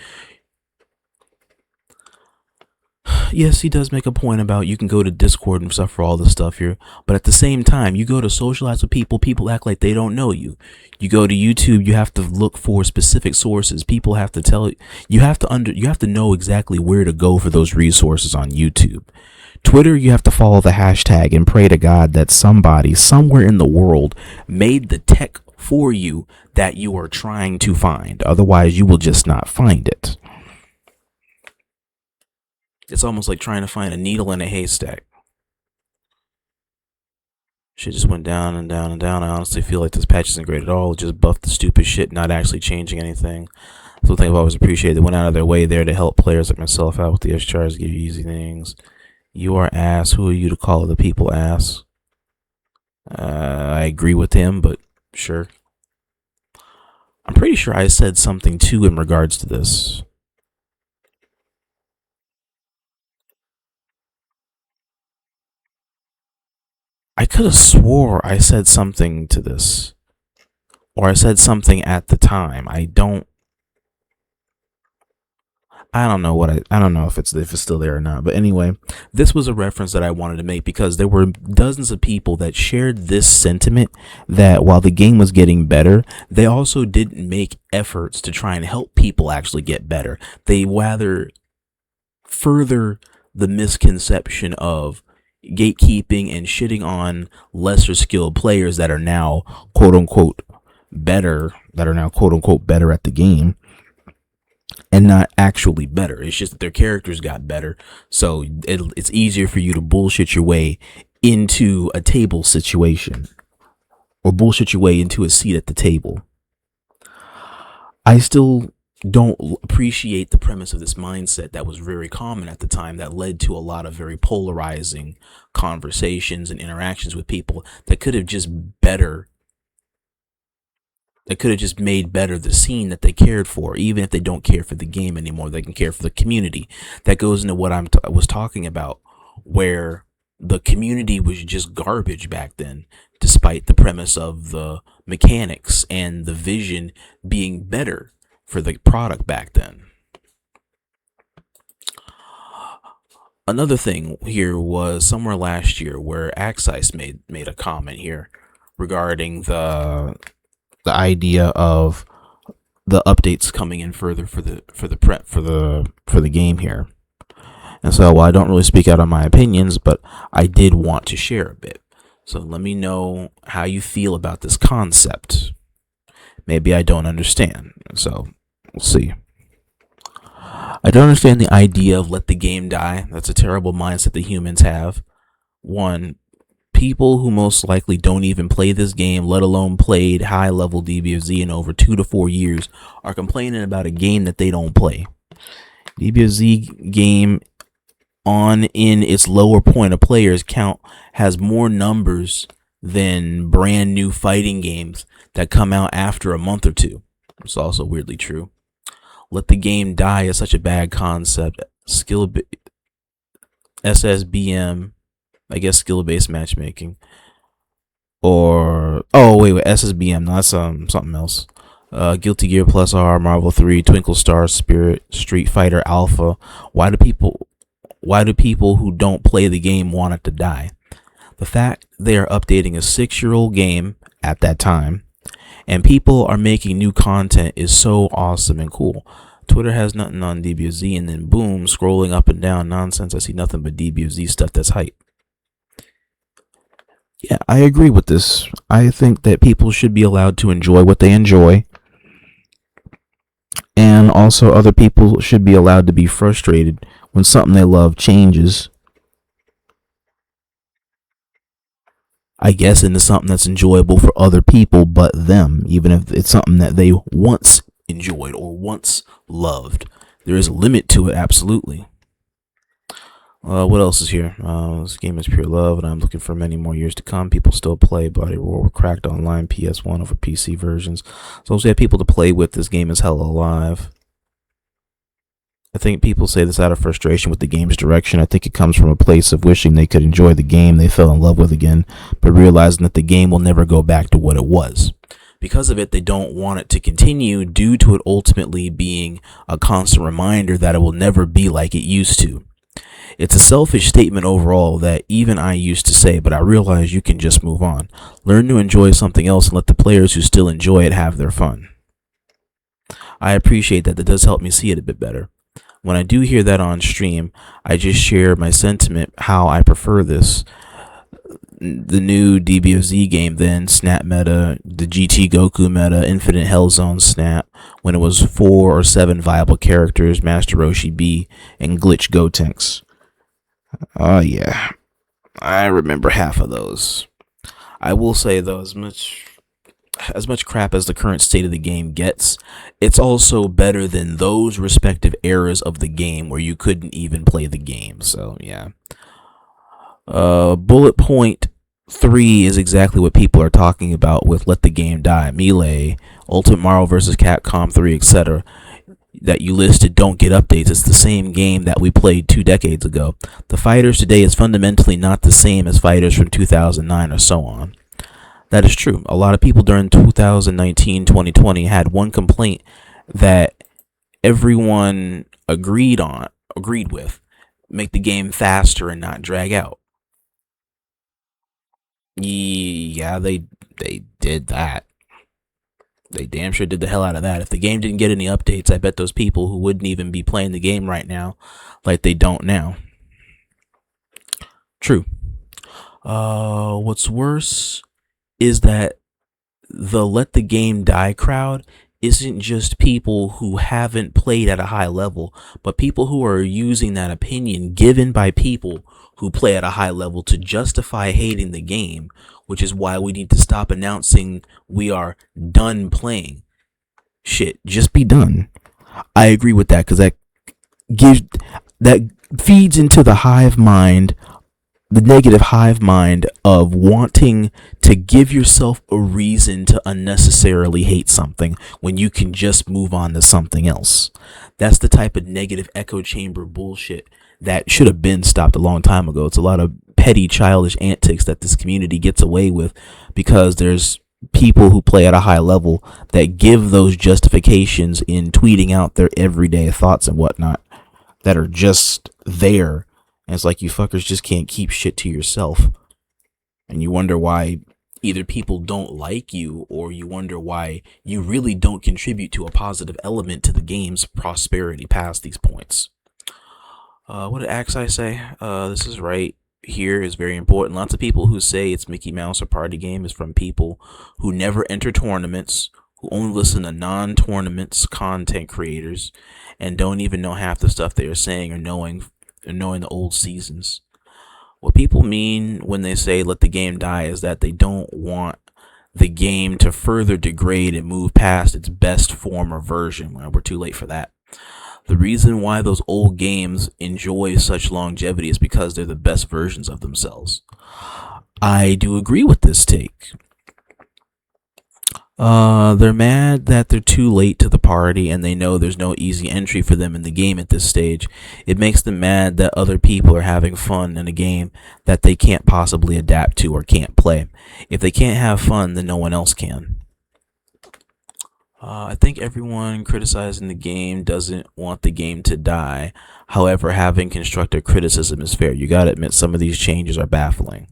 Yes, he does make a point about you can go to Discord and stuff for all this stuff here, but at the same time, you go to socialize with people, people act like they don't know you. You go to YouTube, you have to look for specific sources. People have to tell you, you have to know exactly where to go for those resources on YouTube. Twitter, you have to follow the hashtag and pray to God that somebody somewhere in the world made the tech for you that you are trying to find. Otherwise, you will just not find it. It's almost like trying to find a needle in a haystack. Shit just went down and down and down. I honestly feel like this patch isn't great at all. It just buffed the stupid shit, not actually changing anything. That's one thing I've always appreciated. They went out of their way there to help players like myself out with the SHRs, give you easy things. You are ass. Who are you to call other people ass? I agree with him, but sure. I'm pretty sure I said something too in regards to this. I could have swore I said something to this, or I said something at the time. I don't know I don't know if it's still there or not. But anyway, this was a reference that I wanted to make because there were dozens of people that shared this sentiment that while the game was getting better, they also didn't make efforts to try and help people actually get better. They rather further the misconception of gatekeeping and shitting on lesser skilled players that are now quote unquote better at the game, and not actually better. It's just that their characters got better, so it's easier for you to bullshit your way into a table situation or bullshit your way into a seat at the table. I still don't appreciate the premise of this mindset that was very common at the time, that led to a lot of very polarizing conversations and interactions with people that could have just made better the scene that they cared for. Even if they don't care for the game anymore, they can care for the community. That goes into what I was talking about, where the community was just garbage back then, despite the premise of the mechanics and the vision being better for the product back then. Another thing here was somewhere last year where Axeice made a comment here regarding the idea of the updates coming in further for the game here. And so, while I don't really speak out on my opinions, but I did want to share a bit. So let me know how you feel about this concept. Maybe I don't understand. So we'll see. I don't understand the idea of let the game die. That's a terrible mindset that humans have. One, people who most likely don't even play this game, let alone played high-level DBFZ in over 2 to 4 years, are complaining about a game that they don't play. DBFZ game in its lower point of players count has more numbers than brand new fighting games that come out after a month or two. It's also weirdly true. Let the game die is such a bad concept. SSBM, I guess skill-based matchmaking. Or wait, SSBM, no, that's something else. Guilty Gear Plus R, Marvel 3, Twinkle Star Spirit, Street Fighter Alpha. Why do people who don't play the game want it to die? The fact they are updating a 6-year-old game at that time, and people are making new content, is so awesome and cool. Twitter has nothing on DBZ, and then boom, scrolling up and down nonsense, I see nothing but DBZ stuff that's hype. Yeah, I agree with this. I think that people should be allowed to enjoy what they enjoy, and also other people should be allowed to be frustrated when something they love changes, I guess, into something that's enjoyable for other people but them, even if it's something that they once enjoyed or once loved. There is a limit to it, absolutely. What else is here? This game is pure love, and I'm looking for many more years to come. People still play Bloody Roar Cracked online PS1 over PC versions. So we have people to play with. This game is hella alive. I think people say this out of frustration with the game's direction. I think it comes from a place of wishing they could enjoy the game they fell in love with again, but realizing that the game will never go back to what it was. Because of it, they don't want it to continue due to it ultimately being a constant reminder that it will never be like it used to. It's a selfish statement overall that even I used to say, but I realize you can just move on. Learn to enjoy something else and let the players who still enjoy it have their fun. I appreciate that. That does help me see it a bit better. When I do hear that on stream, I just share my sentiment, how I prefer this. The new DBOZ game then, Snap meta, the GT Goku meta, Infinite Hellzone Snap, when it was 4 or 7 viable characters, Master Roshi B, and Glitch Gotenks. Oh yeah, I remember half of those. I will say though, as much crap as the current state of the game gets, it's also better than those respective eras of the game where you couldn't even play the game. So yeah. Bullet point 3 is exactly what people are talking about with Let the Game Die, Melee, Ultimate Mario vs. Capcom 3, etc. that you listed don't get updates. It's the same game that we played 2 decades ago. The fighters today is fundamentally not the same as fighters from 2009 or so on. That is true. A lot of people during 2019, 2020 had one complaint that everyone agreed with. Make the game faster and not drag out. Yeah, they did that. They damn sure did the hell out of that. If the game didn't get any updates, I bet those people who wouldn't even be playing the game right now, like they don't now. True. What's worse is that the Let the Game Die crowd isn't just people who haven't played at a high level, but people who are using that opinion given by people who play at a high level to justify hating the game, which is why we need to stop announcing we are done playing. Shit, just be done. I agree with that, because that feeds into the hive mind, the negative hive mind of wanting to give yourself a reason to unnecessarily hate something when you can just move on to something else. That's the type of negative echo chamber bullshit that should have been stopped a long time ago. It's a lot of petty, childish antics that this community gets away with because there's people who play at a high level that give those justifications in tweeting out their everyday thoughts and whatnot that are just there. And it's like, you fuckers just can't keep shit to yourself. And you wonder why either people don't like you, or you wonder why you really don't contribute to a positive element to the game's prosperity past these points. What did Axeice say? This is right here is very important. Lots of people who say it's Mickey Mouse or party game is from people who never enter tournaments, who only listen to non-tournaments content creators, and don't even know half the stuff they are saying or knowing the old seasons. What people mean when they say let the game die is that they don't want the game to further degrade and move past its best form or version. Well, we're too late for that. The reason why those old games enjoy such longevity is because they're the best versions of themselves. I do agree with this take. They're mad that they're too late to the party and they know there's no easy entry for them in the game at this stage. It makes them mad that other people are having fun in a game that they can't possibly adapt to or can't play. If they can't have fun, then no one else can. I think everyone criticizing the game doesn't want the game to die. However, having constructive criticism is fair. You gotta admit some of these changes are baffling.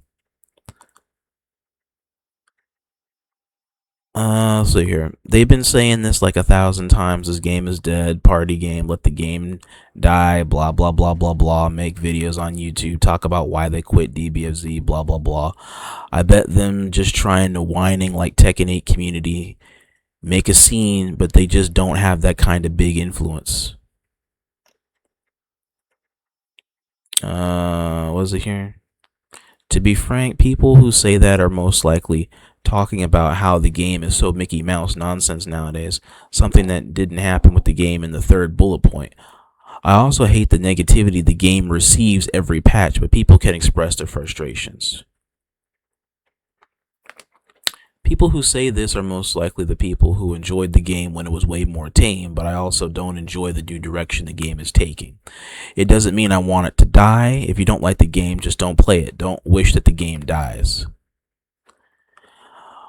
So here they've been saying this like 1,000 times. This game is dead. Party game. Let the game die. Blah blah blah blah blah. Make videos on YouTube. Talk about why they quit DBFZ. Blah blah blah. I bet them just trying to whining like Tekken 8 community, make a scene, but they just don't have that kind of big influence. What is it here? To be frank, people who say that are most likely talking about how the game is so Mickey Mouse nonsense nowadays, something that didn't happen with the game in the third bullet point. I also hate the negativity the game receives every patch, but people can express their frustrations. People who say this are most likely the people who enjoyed the game when it was way more tame, but I also don't enjoy the new direction the game is taking. It doesn't mean I want it to die. If you don't like the game, just don't play it. Don't wish that the game dies.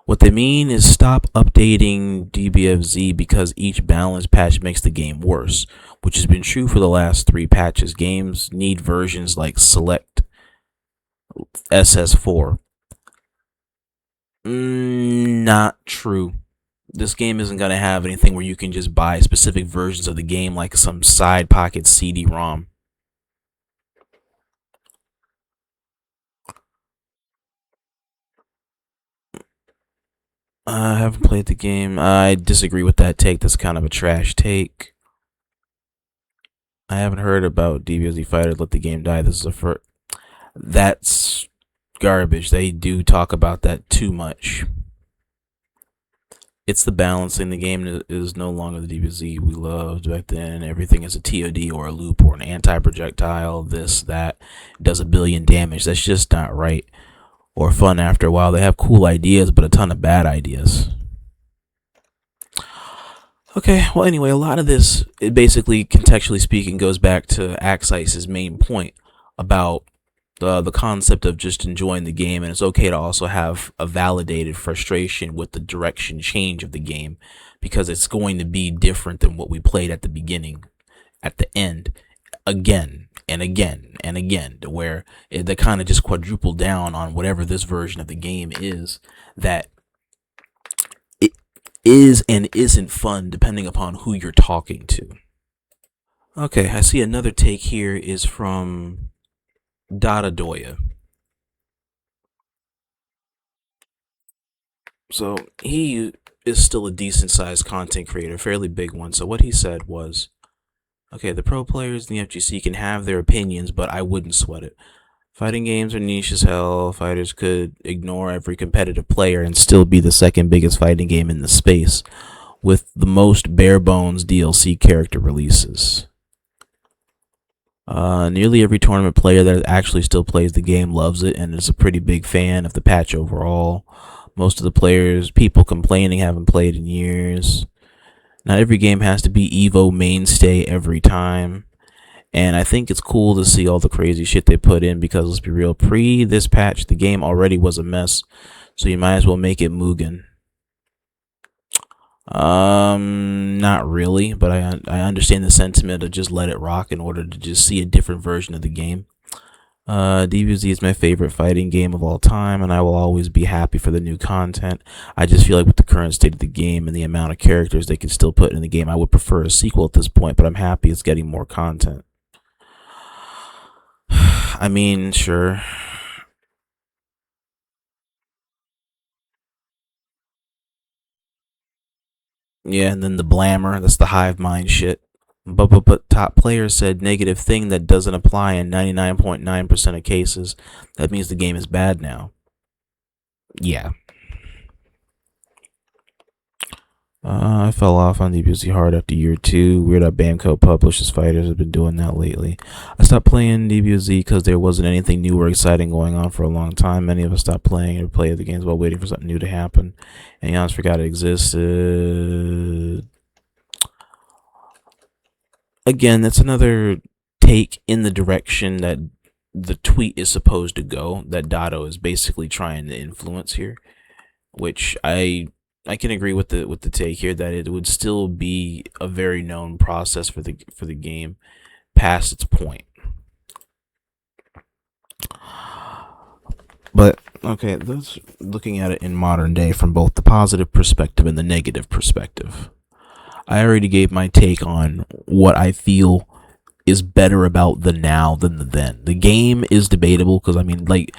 What they mean is stop updating DBFZ because each balance patch makes the game worse, which has been true for the last 3 patches. Games need versions like Select SS4. Not true. This game isn't going to have anything where you can just buy specific versions of the game like some side pocket CD-ROM. I haven't played the game. I disagree with that take. That's kind of a trash take. I haven't heard about DBFZ Fighters Let the Game Die. This is a first. That's garbage. They do talk about that too much. It's the balancing. The game is no longer the DBZ we loved back then. Everything is a TOD or a loop or an anti-projectile, this, that. It does a billion damage. That's just not right or fun after a while. They have cool ideas, but a ton of bad ideas. Okay, well, anyway, a lot of this, it basically, contextually speaking, goes back to Axeice's main point about the concept of just enjoying the game, and it's okay to also have a validated frustration with the direction change of the game, because it's going to be different than what we played at the beginning, at the end, again and again and again, to where they kind of just quadruple down on whatever this version of the game is, that it is and isn't fun depending upon who you're talking to. Okay, I see another take here is from Dada Doya. So he is still a decent sized content creator, fairly big one. So what he said was, okay, the pro players in the FGC can have their opinions, but I wouldn't sweat it. Fighting games are niche as hell. Fighters could ignore every competitive player and still be the second biggest fighting game in the space, with the most bare bones DLC character releases. Nearly every tournament player that actually still plays the game loves it and is a pretty big fan of the patch overall. Most of the people complaining haven't played in years. Not every game has to be Evo mainstay every time. And I think it's cool to see all the crazy shit they put in, because let's be real, pre this patch, the game already was a mess. So you might as well make it Mugen. Not really, but I understand the sentiment of just let it rock in order to just see a different version of the game. DBZ is my favorite fighting game of all time, and I will always be happy for the new content. I just feel like with the current state of the game and the amount of characters they can still put in the game, I would prefer a sequel at this point, but I'm happy it's getting more content. I mean, sure. Yeah, and then the blammer, that's the hive mind shit. But top players said negative thing that doesn't apply in 99.9% of cases. That means the game is bad now. Yeah. I fell off on DBZ hard after year 2. Weird how Bamco publishes fighters have been doing that lately. I stopped playing DBZ because there wasn't anything new or exciting going on for a long time. Many of us stopped playing or played the games while waiting for something new to happen. And you honestly forgot it existed. Again, that's another take in the direction that the tweet is supposed to go, that Dado is basically trying to influence here, which I can agree with the take here, that it would still be a very known process for the game past its point. But okay, that's looking at it in modern day from both the positive perspective and the negative perspective. I already gave my take on what I feel is better about the now than the then. The game is debatable because I mean, like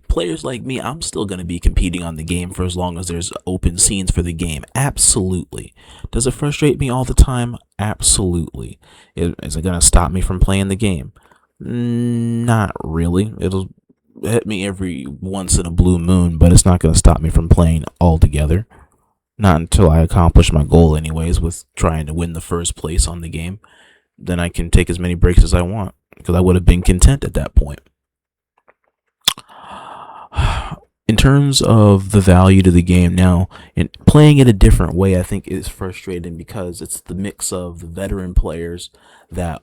players like me, I'm still going to be competing on the game for as long as there's open scenes for the game. Absolutely. Does it frustrate me all the time? Absolutely. Is it going to stop me from playing the game? Not really. It'll hit me every once in a blue moon, but it's not going to stop me from playing altogether. Not until I accomplish my goal, anyways, with trying to win the first place on the game. Then I can take as many breaks as I want because I would have been content at that point. In terms of the value to the game now, and playing it a different way, I think is frustrating because it's the mix of the veteran players that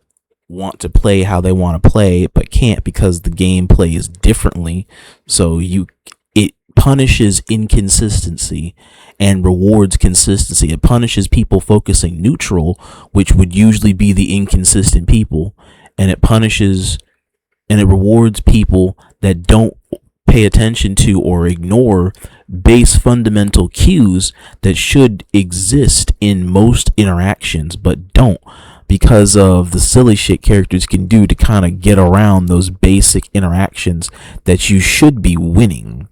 want to play how they want to play but can't because the game plays differently. So it punishes inconsistency and rewards consistency. It punishes people focusing neutral, which would usually be the inconsistent people, and it punishes and it rewards people that don't pay attention to or ignore base fundamental cues that should exist in most interactions but don't, because of the silly shit characters can do to kind of get around those basic interactions that you should be winning,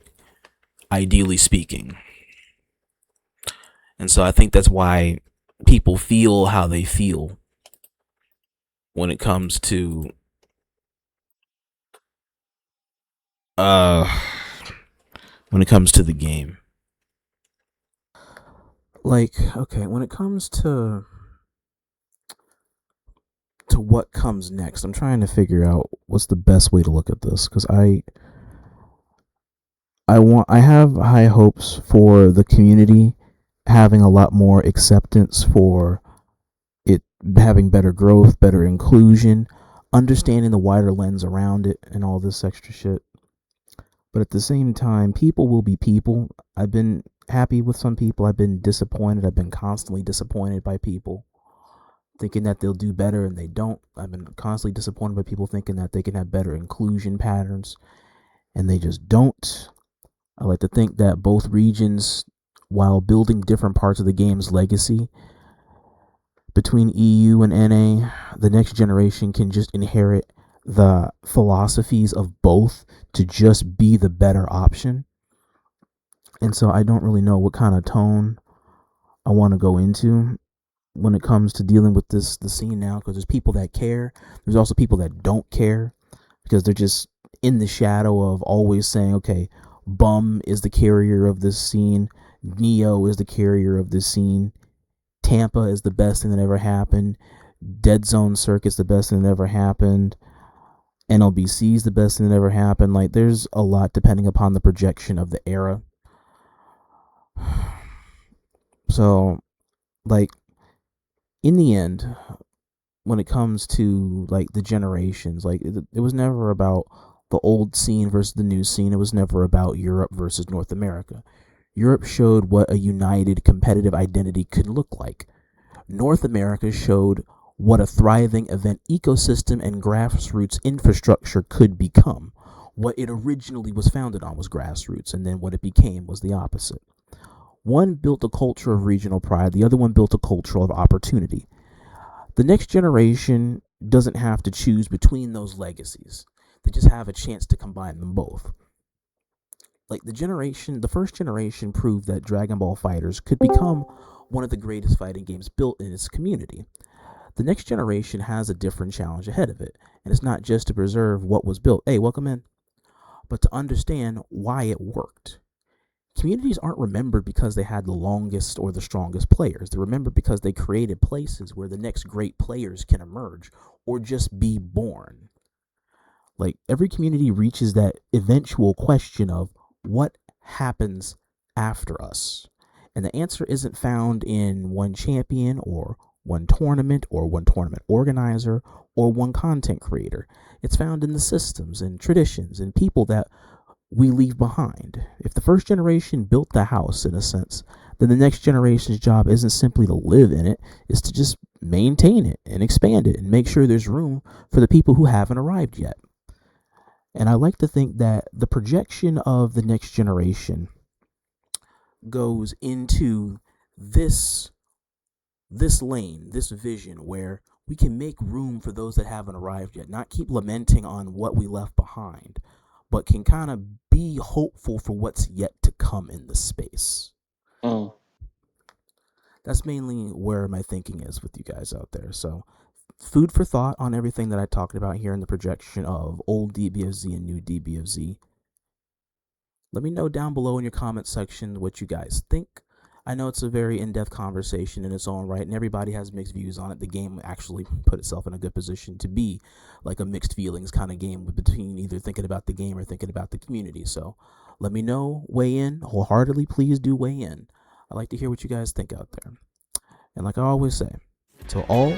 ideally speaking. And so I think that's why people feel how they feel when it comes to the game. Like, okay, when it comes to what comes next, I'm trying to figure out what's the best way to look at this, because I have high hopes for the community having a lot more acceptance, for it having better growth, better inclusion, understanding the wider lens around it, and all this extra shit. But at the same time, people will be people. I've been happy with some people. I've been disappointed. I've been constantly disappointed by people thinking that they'll do better and they don't. I've been constantly disappointed by people thinking that they can have better inclusion patterns and they just don't. I like to think that both regions, while building different parts of the game's legacy, between EU and NA, the next generation can just inherit the philosophies of both to just be the better option. And so I don't really know what kind of tone I want to go into when it comes to dealing with the scene now, because there's people that care. There's also people that don't care because they're just in the shadow of always saying, okay, Bum is the carrier of this scene, Neo is the carrier of this scene, Tampa is the best thing that ever happened, Dead Zone Circuit's the best thing that ever happened, NLBC is the best thing that ever happened. Like, there's a lot depending upon the projection of the era. So, like, in the end, when it comes to like the generations, like it was never about the old scene versus the new scene. It was never about Europe versus North America. Europe showed what a united competitive identity could look like. North America showed what a thriving event ecosystem and grassroots infrastructure could become. What it originally was founded on was grassroots, and then what it became was the opposite. One built a culture of regional pride, the other one built a culture of opportunity. The next generation doesn't have to choose between those legacies. They just have a chance to combine them both. Like the first generation proved that Dragon Ball FighterZ could become one of the greatest fighting games built in its community. The next generation has a different challenge ahead of it, and it's not just to preserve what was built, hey, welcome in, but to understand why it worked. Communities aren't remembered because they had the longest or the strongest players. They're remembered because they created places where the next great players can emerge or just be born. Like, every community reaches that eventual question of what happens after us. And the answer isn't found in one champion or one tournament organizer or one content creator. It's found in the systems and traditions and people that we leave behind. If the first generation built the house, in a sense, then the next generation's job isn't simply to live in it, it's to just maintain it and expand it and make sure there's room for the people who haven't arrived yet. And I like to think that the projection of the next generation goes into this lane, this vision where we can make room for those that haven't arrived yet, not keep lamenting on what we left behind, but can kind of be hopeful for what's yet to come in the space. That's mainly where my thinking is with you guys out there. So, food for thought on everything that I talked about here in the projection of old DBFZ and new DBFZ. Let me know down below in your comment section what you guys think. I know it's a very in-depth conversation in its own right, and everybody has mixed views on it. The game actually put itself in a good position to be like a mixed feelings kind of game between either thinking about the game or thinking about the community. So let me know, weigh in wholeheartedly. Please do weigh in. I'd like to hear what you guys think out there. And like I always say, till all